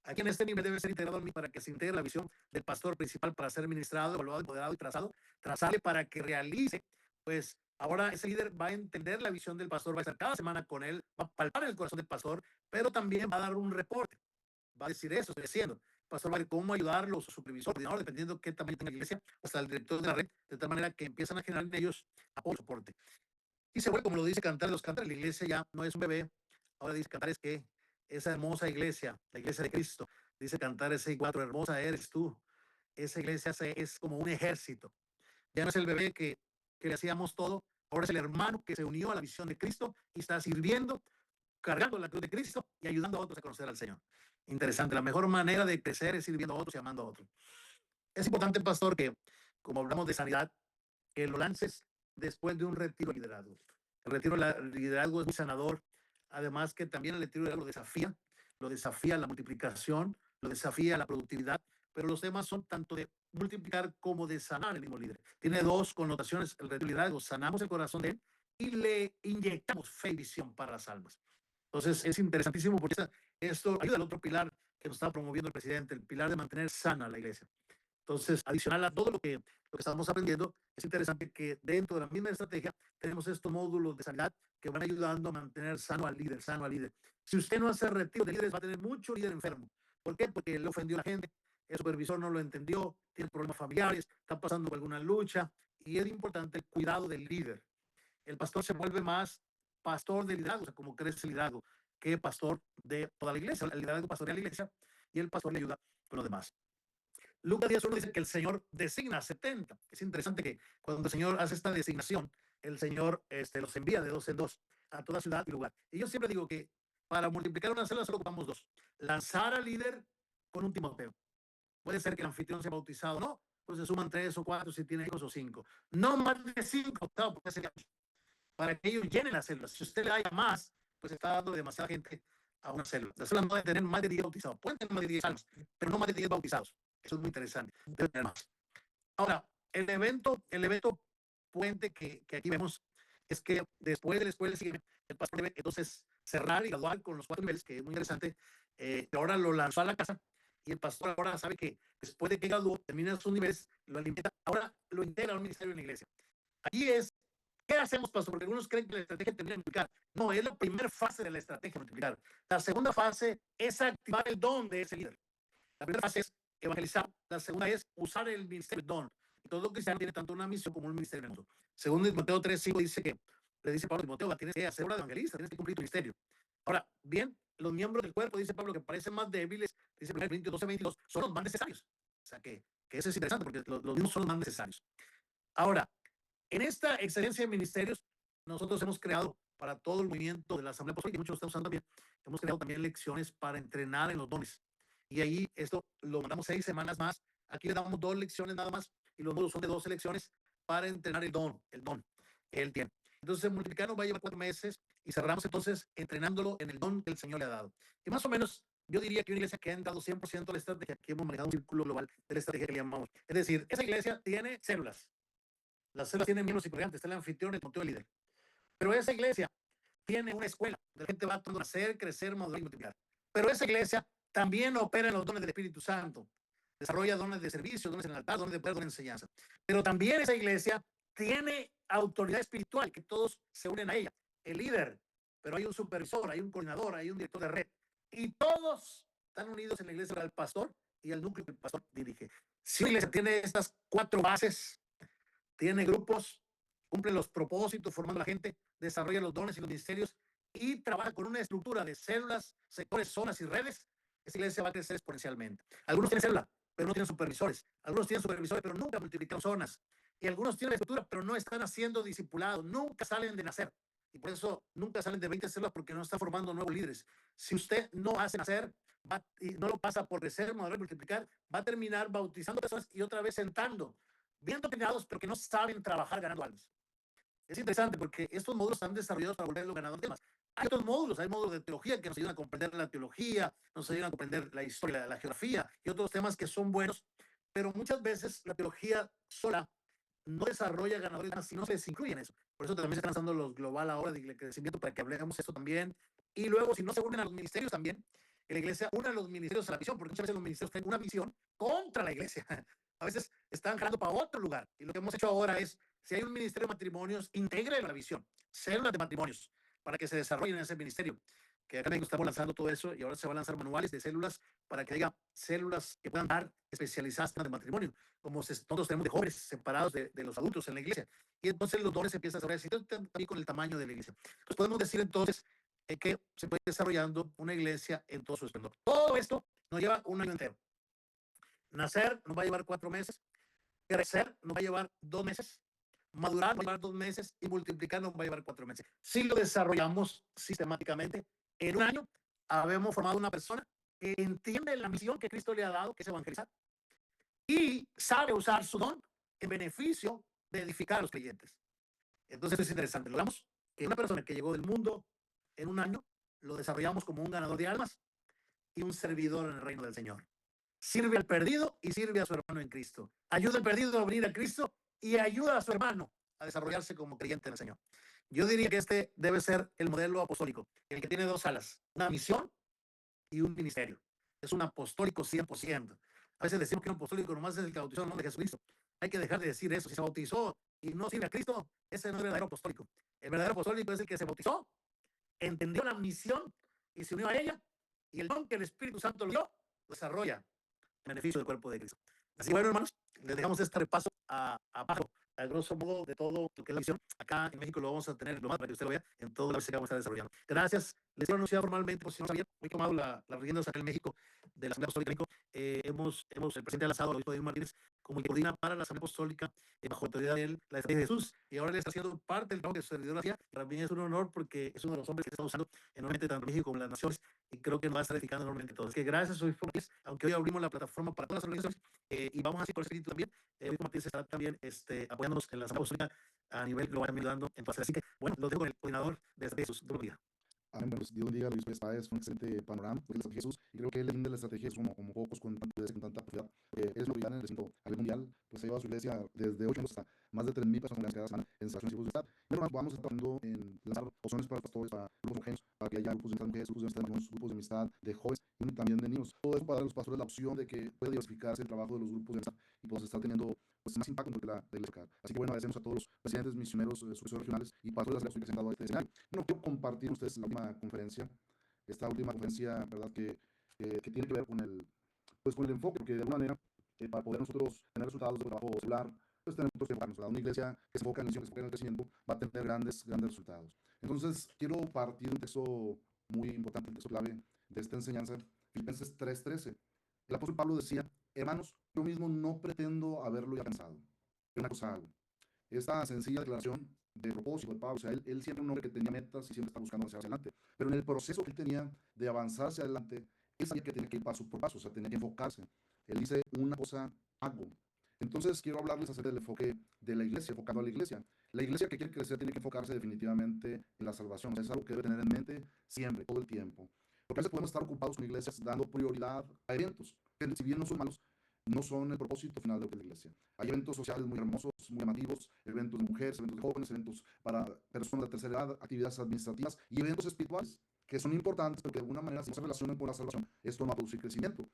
Aquí en este nivel debe ser integrado al MIT para que se integre la visión del pastor principal para ser ministrado, evaluado, empoderado y trazado, trazarle para que realice, pues ahora ese líder va a entender la visión del pastor, va a estar cada semana con él, va a palpar el corazón del pastor, pero también va a dar un reporte, va a decir eso, estoy haciendo. El pastor va a ver cómo ayudarlo, su supervisor, coordinador, dependiendo qué tamaño tenga la iglesia, hasta el director de la red, de tal manera que empiezan a generar en ellos apoyo, soporte. Y se vuelve, como lo dice Cantar de los Cantares, la iglesia ya no es un bebé, ahora dice Cantares que esa hermosa iglesia, la iglesia de Cristo, dice Cantares 6:4, hermosa eres tú. Esa iglesia es como un ejército. Ya no es el bebé que le hacíamos todo, ahora es el hermano que se unió a la visión de Cristo y está sirviendo, cargando la cruz de Cristo y ayudando a otros a conocer al Señor. Interesante, la mejor manera de crecer es sirviendo a otros y amando a otros. Es importante, pastor, que como hablamos de sanidad, que lo lances después de un retiro de liderazgo. El retiro de liderazgo es muy sanador, además que también el retiro de liderazgo lo desafía la multiplicación, lo desafía la productividad, pero los temas son tanto de multiplicar como de sanar el mismo líder. Tiene dos connotaciones el retiro de liderazgo: sanamos el corazón de él y le inyectamos fe y visión para las almas. Entonces es interesantísimo porque esto ayuda al otro pilar que nos está promoviendo el presidente, el pilar de mantener sana la iglesia. Entonces, adicional a todo lo que estamos aprendiendo, es interesante que dentro de la misma estrategia tenemos estos módulos de sanidad que van ayudando a mantener sano al líder, sano al líder. Si usted no hace retiro de líderes, va a tener mucho líder enfermo. ¿Por qué? Porque le ofendió a la gente, el supervisor no lo entendió, tiene problemas familiares, está pasando por alguna lucha, y es importante el cuidado del líder. El pastor se vuelve más pastor de liderazgo, o sea, como crece el liderazgo, que pastor de toda la iglesia. El liderazgo pastoral de la iglesia y el pastor le ayuda con los demás. Lucas 10:1 dice que el Señor designa 70. Es interesante que cuando el Señor hace esta designación, el Señor los envía de dos en dos a toda ciudad y lugar. Y yo siempre digo que para multiplicar una célula solo ocupamos dos: lanzar al líder con un Timoteo. Puede ser que el anfitrión sea bautizado, no, pues se suman 3 o 4 si tiene hijos, o 5. No más de 5, para que ellos llenen las células. Si usted le da más, pues está dando demasiada gente a una célula. Las células no deben tener más de 10 bautizados. Pueden tener más de 10 almas, pero no más de 10 bautizados. Eso es muy interesante. Deben tener más. Ahora, el evento puente que aquí vemos es que después de la escuela el pastor debe entonces cerrar y graduar con los 4 niveles, que es muy interesante. Ahora lo lanzó a la casa y el pastor ahora sabe que después de que graduó, termina sus niveles, lo alimenta, ahora lo integra a un ministerio en la iglesia. Allí es, ¿qué hacemos, pastor? Porque algunos creen que la estrategia tendría que multiplicar. No, es la primera fase de la estrategia multiplicar. La segunda fase es activar el don de ese líder. La primera fase es evangelizar. La segunda es usar el ministerio, el don. Y todo cristiano tiene tanto una misión como un ministerio hermoso. Según Timoteo 3:5 dice que, le dice Pablo a Timoteo, tienes que hacer obra de evangelista, tienes que cumplir tu ministerio. Ahora, bien, los miembros del cuerpo, dice Pablo, que parecen más débiles, dice 1 Corintios 12:22, son los más necesarios. O sea que eso es interesante porque los mismos son los más necesarios. Ahora, en esta excelencia de ministerios, nosotros hemos creado para todo el movimiento de la Asamblea Apostólica, y muchos están usando también, hemos creado también lecciones para entrenar en los dones. Y ahí esto lo mandamos 6 semanas más. Aquí le damos 2 lecciones nada más, y los módulos son de 12 lecciones para entrenar el don que él tiene. Entonces, multiplicarnos va a llevar 4 meses y cerramos entonces entrenándolo en el don que el Señor le ha dado. Y más o menos, yo diría que una iglesia que ha entrado 100% a la estrategia, que hemos manejado un círculo global de la estrategia que le llamamos. Es decir, esa iglesia tiene células. Las células tienen miembros y congregantes, está el anfitrión, el monteo, el líder. Pero esa iglesia tiene una escuela, la gente va a nacer, crecer, madurar y multiplicar. Pero esa iglesia también opera en los dones del Espíritu Santo. Desarrolla dones de servicio, dones en el altar, dones de poder, dones de enseñanza. Pero también esa iglesia tiene autoridad espiritual, que todos se unen a ella. El líder, pero hay un supervisor, hay un coordinador, hay un director de red. Y todos están unidos en la iglesia al pastor y al núcleo que el pastor dirige. Si una iglesia tiene estas 4 bases, tiene grupos, cumple los propósitos, formando a la gente, desarrolla los dones y los ministerios y trabaja con una estructura de células, sectores, zonas y redes, esa iglesia va a crecer exponencialmente. Algunos tienen célula, pero no tienen supervisores. Algunos tienen supervisores, pero nunca multiplican zonas. Y algunos tienen la estructura, pero no están haciendo discipulados, nunca salen de nacer. Y por eso nunca salen de 20 células, porque no está formando nuevos líderes. Si usted no hace nacer y no lo pasa por crecer, madurar y multiplicar, va a terminar bautizando personas y otra vez sentando, bien dominados, pero que no saben trabajar ganando almas. Es interesante porque estos módulos están desarrollados para volverlos ganadores de temas. Hay otros módulos, hay módulos de teología que nos ayudan a comprender la teología, nos ayudan a comprender la historia, la geografía y otros temas que son buenos, pero muchas veces la teología sola no desarrolla ganadores, si no se les incluye en eso. Por eso también se están lanzando los global ahora de crecimiento para que hablemos esto también. Y luego, si no se unen a los ministerios también, que la iglesia una a los ministerios a la visión, porque muchas veces los ministerios tienen una visión contra la iglesia. A veces están jalando para otro lugar. Y lo que hemos hecho ahora es, si hay un ministerio de matrimonios, integre la visión, células de matrimonios, para que se desarrollen en ese ministerio. Que acá en México estamos lanzando todo eso y ahora se van a lanzar manuales de células para que haya células que puedan dar especializadas en el matrimonio, como nosotros tenemos de jóvenes separados de los adultos en la iglesia. Y entonces los dones se empiezan a desarrollar también con el tamaño de la iglesia. Entonces podemos decir entonces que se puede ir desarrollando una iglesia en todo su esplendor. Todo esto nos lleva un año entero. Nacer nos va a llevar 4 meses, crecer nos va a llevar 2 meses, madurar nos va a llevar 2 meses y multiplicar nos va a llevar 4 meses. Si lo desarrollamos sistemáticamente, en un año habemos formado una persona que entiende la misión que Cristo le ha dado, que es evangelizar, y sabe usar su don en beneficio de edificar a los creyentes. Entonces es interesante. Logramos que una persona que llegó del mundo en un año, lo desarrollamos como un ganador de almas y un servidor en el reino del Señor. Sirve al perdido y sirve a su hermano en Cristo. Ayuda al perdido a venir a Cristo y ayuda a su hermano a desarrollarse como creyente en el Señor. Yo diría que este debe ser el modelo apostólico, el que tiene 2 alas, una misión y un ministerio. Es un apostólico 100%. A veces decimos que un apostólico nomás es el que bautizó en el nombre de Jesucristo. Hay que dejar de decir eso. Si se bautizó y no sirve a Cristo, ese no es el verdadero apostólico. El verdadero apostólico es el que se bautizó, entendió la misión y se unió a ella, y el don que el Espíritu Santo le dio, desarrolla en beneficio del cuerpo de Cristo. Así que bueno, hermanos, les dejamos este repaso abajo, a grosso modo, de todo lo que es la misión. Acá en México lo vamos a tener lo más para que usted lo vea en todo lo que vamos a estar desarrollando. Gracias les quiero anunciar formalmente, por si no sabían, hoy he tomado las riendas acá en México de la Asamblea Apostólica de México. El presidente Alazado, el obispo David Martínez, como el que coordina para la Asamblea Apostólica, bajo autoridad de él, la estrategia de Jesús, y ahora le está haciendo parte del trabajo que su servidor hacía. Para mí es un honor porque es uno de los hombres que está usando enormemente tanto en México como en las naciones, y creo que nos va a estar edificando enormemente todos. Que gracias, hoy aunque hoy abrimos la plataforma para todas las organizaciones, y vamos así por escrito también, hoy Martínez estará también apoyándonos en la Asamblea Apostólica a nivel global, ayudando en todas. Así que, bueno, lo dejo con el coordinador de Jesús. Dios bendiga. Amén. Pues Dios bendiga a Luis Pérez Páez, fue un excelente panorama de la estrategia de Jesús, y creo que él entiende la estrategia de Jesús como pocos con tanta profundidad. Es lo que en el recinto a nivel mundial, pues ha llevado a su iglesia desde 8 hasta más de 3,000 personas cada semana en estaciones y grupos de amistad. Y además vamos trabajando en lanzar opciones para pastores, para grupos homogéneos, para que haya grupos de amistad de mujeres, grupos de amistad de matrimonios, grupos de amistad de jóvenes y también de niños. Todo eso para dar a los pastores la opción de que puede diversificarse el trabajo de los grupos de amistad y pues estar teniendo pues más impacto en lo que la iglesia local. Así que bueno, agradecemos a todos los presidentes, misioneros, sucesores regionales y pastores de las que presentado a este escenario. Bueno, quiero compartir con ustedes la última conferencia, ¿verdad? Que tiene que ver con con el enfoque, porque de alguna manera, para poder nosotros tener resultados de trabajo celular, pues tenemos que enfocarnos, ¿verdad? Una iglesia que se enfoca en la misión, que se enfoca en el crecimiento, va a tener grandes resultados. Entonces, quiero partir de un texto muy importante, un texto clave de esta enseñanza, Filipenses 3:13. El apóstol Pablo decía: hermanos, yo mismo no pretendo haberlo ya pensado, pero una cosa hago. Esta sencilla declaración de propósito de Pablo, o sea, él siempre un hombre que tenía metas y siempre está buscando hacia adelante, pero en el proceso que él tenía de avanzar hacia adelante, él sabía que tenía que ir paso por paso, o sea, tenía que enfocarse. Él dice: una cosa hago. Entonces quiero hablarles acerca del enfoque de la iglesia, enfocado a la iglesia. La iglesia que quiere crecer tiene que enfocarse definitivamente en la salvación, o sea, es algo que debe tener en mente siempre, todo el tiempo. Porque a veces podemos estar ocupados con iglesias dando prioridad a eventos, que si bien no son malos, no son el propósito final de la iglesia. Hay eventos sociales muy hermosos, muy llamativos, eventos de mujeres, eventos de jóvenes, eventos para personas de tercera edad, actividades administrativas y eventos espirituales que son importantes, porque de alguna manera, si no se relacionan con la salvación, esto no va a producir crecimiento.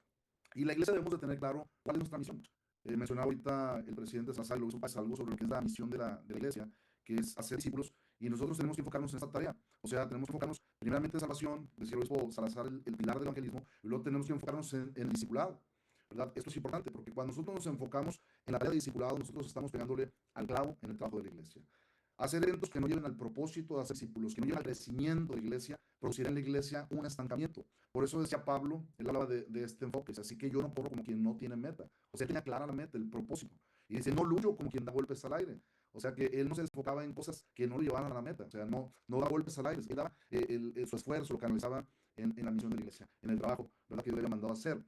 Y la iglesia debemos de tener claro cuál es nuestra misión. Mencionaba ahorita el presidente Salazar, lo hizo algo sobre lo que es la misión de la iglesia, que es hacer discípulos, y nosotros tenemos que enfocarnos en esta tarea. O sea, tenemos que enfocarnos primeramente en salvación, decía el obispo Salazar, el pilar del evangelismo, y luego tenemos que enfocarnos en el discipulado, ¿verdad? Esto es importante porque cuando nosotros nos enfocamos en la tarea de discipulado, nosotros estamos pegándole al clavo en el trabajo de la iglesia. Hacer eventos que no lleven al propósito de hacer discípulos, que no lleven al crecimiento de la iglesia, producirá en la iglesia un estancamiento. Por eso decía Pablo, él hablaba de este enfoque, así que yo no corro como quien no tiene meta. O sea, tenía clara la meta, el propósito. Y dice: no lucho como quien da golpes al aire. O sea, que él no se enfocaba en cosas que no lo llevaban a la meta. O sea, no da golpes al aire. Él daba su esfuerzo, lo canalizaba en la misión de la iglesia, en el trabajo, ¿verdad?, que él le había mandado a hacer.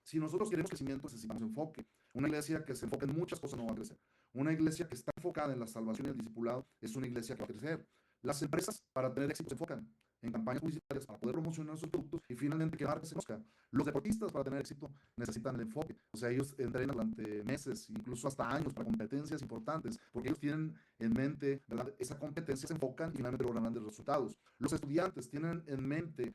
Si nosotros queremos crecimiento, necesitamos enfoque. Una iglesia que se enfoca en muchas cosas no va a crecer. Una iglesia que está enfocada en la salvación y el discipulado es una iglesia que va a crecer. Las empresas, para tener éxito, se enfocan en campañas publicitarias para poder promocionar sus productos y finalmente que la marca se conozca. Los deportistas, para tener éxito, necesitan el enfoque. O sea, ellos entrenan durante meses, incluso hasta años, para competencias importantes, porque ellos tienen en mente, ¿verdad?, esa competencia, se enfocan y finalmente logran grandes resultados. Los estudiantes tienen en mente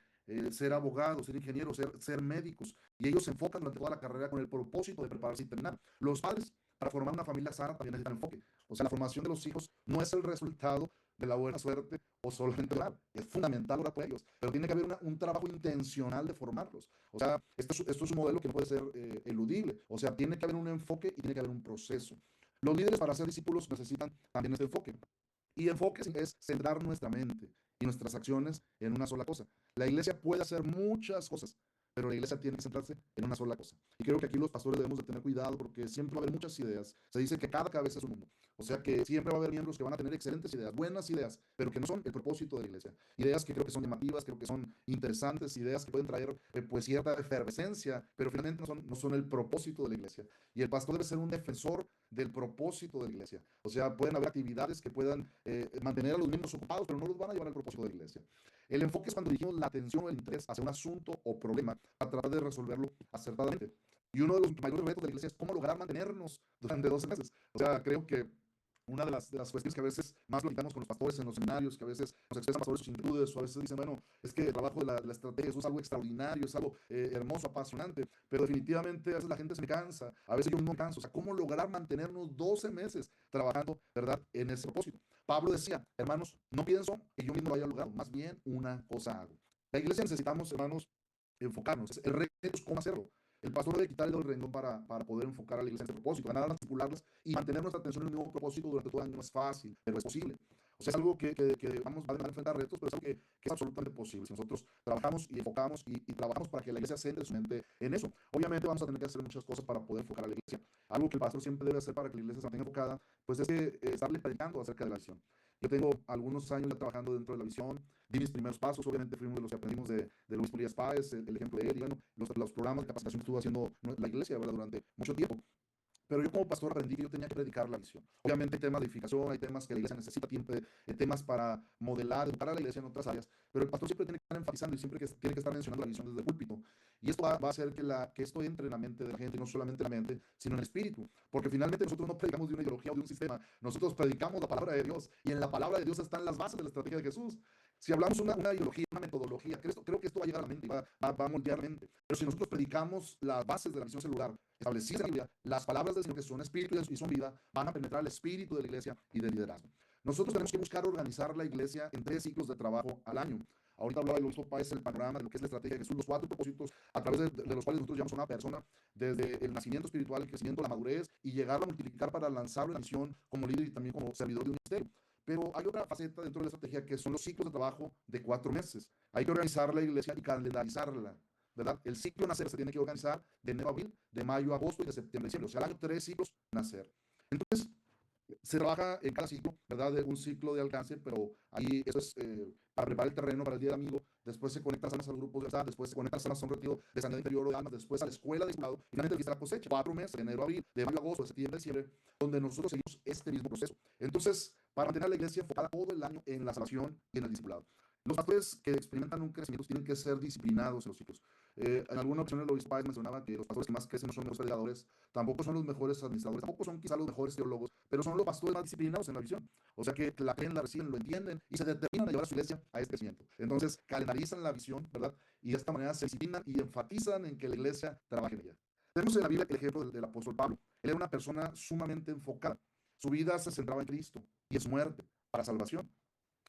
ser abogados, ser ingenieros, ser médicos, y ellos se enfocan durante toda la carrera con el propósito de prepararse y terminar. Los padres, para formar una familia sana, también necesitan enfoque. O sea, la formación de los hijos no es el resultado de la buena suerte o solamente orar. Es fundamental orar por ellos, pero tiene que haber un trabajo intencional de formarlos. O sea, esto es un modelo que no puede ser eludible. O sea, tiene que haber un enfoque y tiene que haber un proceso. Los líderes, para ser discípulos, necesitan también este enfoque. Y enfoque es centrar nuestra mente y nuestras acciones en una sola cosa. La iglesia puede hacer muchas cosas, pero la iglesia tiene que centrarse en una sola cosa. Y creo que aquí los pastores debemos de tener cuidado porque siempre va a haber muchas ideas. Se dice que cada cabeza es un mundo. O sea que siempre va a haber miembros que van a tener excelentes ideas, buenas ideas, pero que no son el propósito de la iglesia. Ideas que creo que son llamativas, creo que son interesantes, ideas que pueden traer pues cierta efervescencia, pero finalmente no son el propósito de la iglesia. Y el pastor debe ser un defensor del propósito de la iglesia. O sea, pueden haber actividades que puedan mantener a los miembros ocupados, pero no los van a llevar al propósito de la iglesia. El enfoque es cuando dirigimos la atención o el interés hacia un asunto o problema para tratar de resolverlo acertadamente. Y uno de los mayores retos de la iglesia es cómo lograr mantenernos durante 12 meses. O sea, creo que una de las cuestiones que a veces más platicamos con los pastores en los seminarios, que a veces nos expresan pastores sus inquietudes, o a veces dicen: bueno, es que el trabajo de la estrategia es algo extraordinario, es algo hermoso, apasionante, pero definitivamente a veces la gente se me cansa, a veces yo mismo me canso. O sea, ¿cómo lograr mantenernos 12 meses trabajando, ¿verdad?, en ese propósito? Pablo decía: hermanos, no pienso que yo mismo lo haya logrado, más bien una cosa hago. La iglesia necesitamos, hermanos, enfocarnos. El reto es cómo hacerlo. El pastor debe quitar el dedo del renglón para poder enfocar a la iglesia en ese propósito, ganar a las discipularlas y mantener nuestra atención en el mismo propósito durante todo el año no es fácil, pero es posible. O sea, es algo que vamos a enfrentar retos, pero es algo que es absolutamente posible. Si nosotros trabajamos y enfocamos y trabajamos para que la iglesia centre su mente en eso. Obviamente vamos a tener que hacer muchas cosas para poder enfocar a la iglesia. Algo que el pastor siempre debe hacer para que la iglesia se mantenga enfocada, pues es que estarle predicando acerca de la visión. Yo tengo algunos años ya trabajando dentro de la visión, di mis primeros pasos, obviamente fuimos de los que aprendimos de Luis Polías Páez, el ejemplo de él, y bueno, los programas de capacitación que estuvo haciendo la iglesia, ¿verdad? Durante mucho tiempo. Pero yo como pastor aprendí que yo tenía que predicar la visión. Obviamente hay temas de edificación, hay temas que la iglesia necesita, temas para modelar, educar a la iglesia en otras áreas, pero el pastor siempre tiene que estar enfatizando y siempre tiene que estar mencionando la visión desde el púlpito. Y esto va a hacer que esto entre en la mente de la gente, y no solamente en la mente, sino en el espíritu. Porque finalmente nosotros no predicamos de una ideología o de un sistema, nosotros predicamos la palabra de Dios, y en la palabra de Dios están las bases de la estrategia de Jesús. Si hablamos una ideología, una metodología, creo que esto va a llegar a la mente, va a moldear la mente. Pero si nosotros predicamos las bases de la visión celular, establecidas en la Biblia, las palabras del Señor que son espíritu y son vida, van a penetrar el espíritu de la iglesia y del liderazgo. Nosotros tenemos que buscar organizar la iglesia en 3 ciclos de trabajo al año. Ahorita hablaba el obispo Páez el panorama de lo que es la estrategia de Jesús, los 4 propósitos a través de los cuales nosotros llevamos a una persona desde el nacimiento espiritual, el crecimiento, la madurez y llegar a multiplicar para lanzarlo en la misión como líder y también como servidor de un ministerio. Pero hay otra faceta dentro de la estrategia que son los ciclos de trabajo de 4 meses. Hay que organizar la iglesia y calendarizarla, ¿verdad? El ciclo nacer se tiene que organizar de enero a abril, de mayo a agosto y de septiembre a diciembre. O sea, al año 3 ciclos nacer. Entonces, se trabaja en cada ciclo, ¿verdad? De un ciclo de alcance, pero ahí eso es para preparar el terreno para el día del amigo. Después se conecta las almas al grupo de verdad, después se conecta las almas a un retiro de sanidad interior o de almas, después a la escuela de discipulado y finalmente empieza la cosecha. 4 meses, de enero a abril, de mayo a agosto, de septiembre a diciembre, donde nosotros seguimos este mismo proceso. Entonces, para mantener a la iglesia enfocada todo el año en la salvación y en el discipulado. Los pastores que experimentan un crecimiento tienen que ser disciplinados en los ciclos. En alguna ocasión el obispo Páez mencionaba que los pastores que más crecen no son los predicadores, tampoco son los mejores administradores, tampoco son quizá los mejores teólogos, pero son los pastores más disciplinados en la visión. O sea que la creen, la reciben, lo entienden y se determinan a llevar a su iglesia a este crecimiento. Entonces calendarizan la visión, ¿verdad? Y de esta manera se disciplinan y enfatizan en que la iglesia trabaje en ella. Tenemos en la Biblia el ejemplo del apóstol Pablo. Él era una persona sumamente enfocada. Su vida se centraba en Cristo y en su muerte para salvación.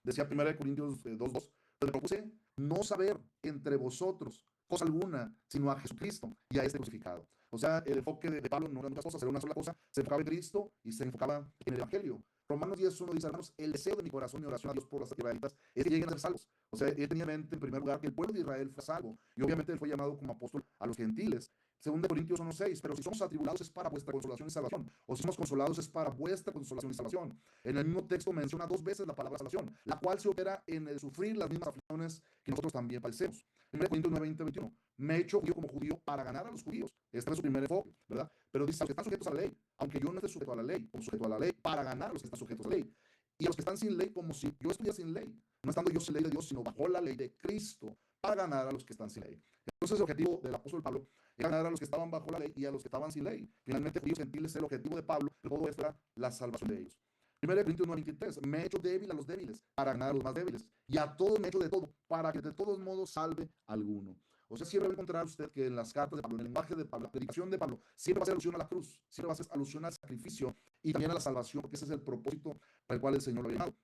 Decía 1 Corintios 2:2, me propuse no saber entre vosotros cosa alguna, sino a Jesucristo y a este crucificado. O sea, el enfoque de Pablo no era muchas cosas, era una sola cosa, se enfocaba en Cristo y se enfocaba en el Evangelio. Romanos 10:1 dice, hermanos, el deseo de mi corazón, mi oración a Dios por las israelitas es que lleguen a ser salvos. O sea, él tenía en mente, en primer lugar, que el pueblo de Israel fue salvo. Y obviamente él fue llamado como apóstol a los gentiles. 2 Corintios 1:6, pero si somos atribulados es para vuestra consolación y salvación, o si somos consolados es para vuestra consolación y salvación. En el mismo texto menciona 2 veces la palabra salvación, la cual se opera en el sufrir las mismas aflicciones que nosotros también padecemos. 1 Corintios 9:20-21, me he hecho judío como judío para ganar a los judíos. Este es su primer enfoque, ¿verdad? Pero dice, a los que están sujetos a la ley, aunque yo no esté sujeto a la ley, como sujeto a la ley, para ganar a los que están sujetos a la ley. Y a los que están sin ley, como si yo estuviera sin ley, no estando yo sin ley de Dios, sino bajo la ley de Cristo, para ganar a los que están sin ley. Entonces el objetivo del apóstol Pablo era ganar a los que estaban bajo la ley y a los que estaban sin ley. Finalmente, judíos gentiles, el objetivo de Pablo, todo esto era la salvación de ellos. 1 Corintios 9:23, me he hecho débil a los débiles, para ganar a los más débiles, y a todos me he hecho de todo, para que de todos modos salve a alguno. O sea, siempre va a encontrar usted que en las cartas de Pablo, en el lenguaje de Pablo, la predicación de Pablo, siempre va a hacer alusión a la cruz, siempre va a hacer alusión al sacrificio y también a la salvación, porque ese es el propósito para el cual el Señor lo ha llamado.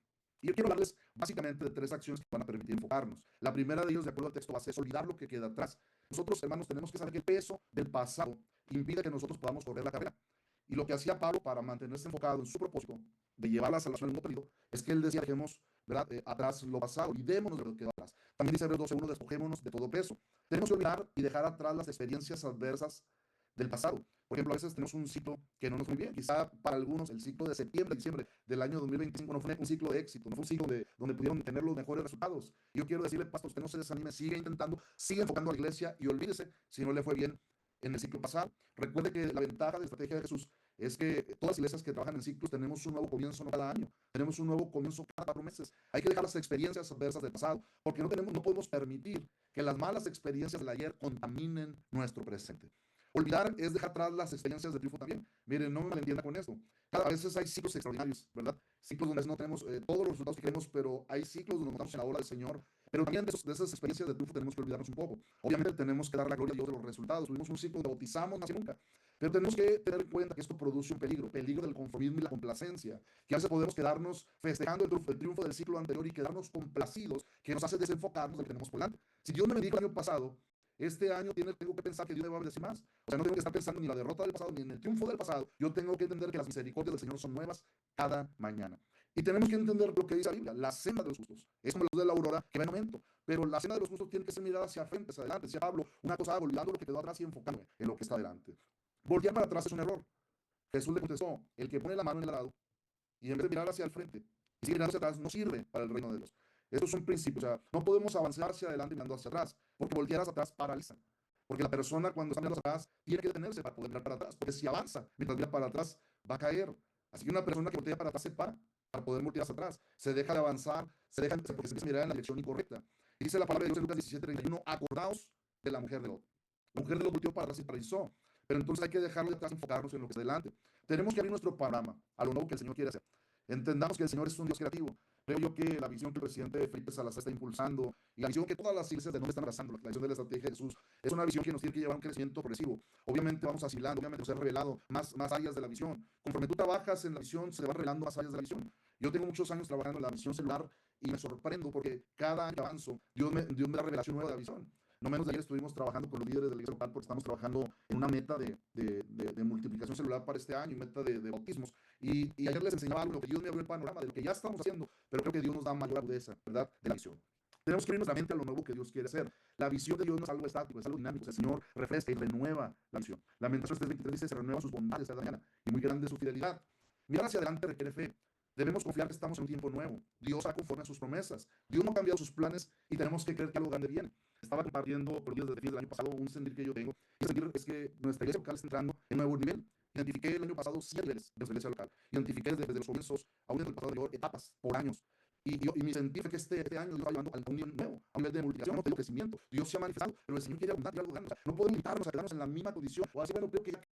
Y yo quiero hablarles básicamente de 3 acciones que van a permitir enfocarnos. La primera de ellos, de acuerdo al texto base, es olvidar lo que queda atrás. Nosotros, hermanos, tenemos que saber que el peso del pasado impide que nosotros podamos correr la carrera. Y lo que hacía Pablo para mantenerse enfocado en su propósito de llevar la salvación al mundo perdido es que él decía, dejemos, ¿verdad? Atrás lo pasado, olvidémonos de lo que queda atrás. También dice Hebreos 12:1, despojémonos de todo peso. Tenemos que olvidar y dejar atrás las experiencias adversas del pasado. Por ejemplo, a veces tenemos un ciclo que no nos fue muy bien. Quizá para algunos el ciclo de septiembre, diciembre del año 2025 no fue un ciclo de éxito, no fue un ciclo donde pudieron tener los mejores resultados. Y yo quiero decirle, pastor, usted no se desanime, sigue intentando, sigue enfocando a la iglesia y olvídese si no le fue bien en el ciclo pasado. Recuerde que la ventaja de la estrategia de Jesús es que todas las iglesias que trabajan en ciclos tenemos un nuevo comienzo no cada año, tenemos un nuevo comienzo cada 4 meses. Hay que dejar las experiencias adversas del pasado, porque no podemos permitir que las malas experiencias del ayer contaminen nuestro presente. Olvidar es dejar atrás las experiencias de triunfo también. Miren, no me malentienda con esto. Cada vez hay ciclos extraordinarios, ¿verdad? Ciclos donde no tenemos todos los resultados que queremos, pero hay ciclos donde nos estamos en la obra del Señor. Pero también de esas experiencias de triunfo tenemos que olvidarnos un poco. Obviamente tenemos que dar la gloria a Dios de los resultados. Tuvimos un ciclo donde bautizamos más que nunca. Pero tenemos que tener en cuenta que esto produce un peligro del conformismo y la complacencia. Que a veces podemos quedarnos festejando el triunfo del ciclo anterior y quedarnos complacidos, que nos hace desenfocarnos de lo que tenemos por delante. Si Dios me bendijo el año pasado, Este año tengo que pensar que Dios me va a bendecir más. O sea, no tengo que estar pensando ni en la derrota del pasado, ni en el triunfo del pasado. Yo tengo que entender que las misericordias del Señor son nuevas cada mañana. Y tenemos que entender lo que dice la Biblia, la senda de los justos. Es como la luz de la aurora que va en aumento. Pero la senda de los justos tiene que ser mirada hacia frente, hacia adelante. Decía Pablo, una cosa hago, olvidando lo que quedó atrás y enfocándome en lo que está adelante. Voltear para atrás es un error. Jesús le contestó, el que pone la mano en el arado y en vez de mirar hacia el frente y sigue mirando hacia atrás, no sirve para el reino de Dios. Estos son principios. O sea, no podemos avanzar hacia adelante mirando hacia atrás, porque voltear hacia atrás paraliza. Porque la persona cuando está mirando hacia atrás tiene que detenerse para poder mirar para atrás, porque si avanza mientras mira para atrás va a caer. Así que una persona que voltea para atrás se para poder voltear hacia atrás, se deja de avanzar, porque se empieza a mirar en la dirección incorrecta. Y dice la palabra de Dios en Lucas 17:31, acordaos de la mujer de Lot. La mujer de Lot volteó para atrás y paralizó. Pero entonces hay que dejarlo de atrás y enfocarnos en lo que está delante. Tenemos que abrir nuestro panorama a lo nuevo que el Señor quiere hacer. Entendamos que el Señor es un Dios creativo. Creo yo que la visión que el presidente Felipe Salazar está impulsando y la visión que todas las iglesias de nombre están abrazando, la visión de la estrategia de Jesús, es una visión que nos tiene que llevar a un crecimiento progresivo. Obviamente vamos asimilando, obviamente se ha revelado más áreas de la visión. Conforme tú trabajas en la visión, se van revelando más áreas de la visión. Yo tengo muchos años trabajando en la visión celular y me sorprendo porque cada año que avanzo, Dios me da revelación nueva de la visión. No menos de ayer estuvimos trabajando con los líderes de la iglesia local porque estamos trabajando en una meta de multiplicación celular para este año y meta de bautismos. Y ayer les enseñaba algo, lo que Dios me abrió el panorama de lo que ya estamos haciendo, pero creo que Dios nos da mayor agudeza, ¿verdad? De la visión. Tenemos que abrir nuestra mente a lo nuevo que Dios quiere hacer. La visión de Dios no es algo estático, es algo dinámico. El Señor refresca y renueva la visión. Lamentaciones 3:23 dice, se renuevan sus bondades cada mañana y muy grande su fidelidad. Mirar hacia adelante requiere fe. Debemos confiar que estamos en un tiempo nuevo. Dios ha conforme a sus promesas. Dios no ha cambiado sus planes y tenemos que creer que algo grande viene. Estaba compartiendo por días desde fin del año pasado un sentir que yo tengo. Y el sentir es que nuestra iglesia local está entrando en un nuevo nivel. Identifiqué el año pasado 100 niveles de nuestra iglesia local. Identifiqué desde los comienzos, aún desde el pasado anterior, etapas por años. Y mi sentir fue que este año Dios va llevando a un nivel nuevo, a un nivel de multiplicación, no de crecimiento. Dios se ha manifestado, pero el Señor quiere abundar y algo grande. O sea, no podemos limitarnos a quedarnos en la misma condición o así, bueno, creo que ya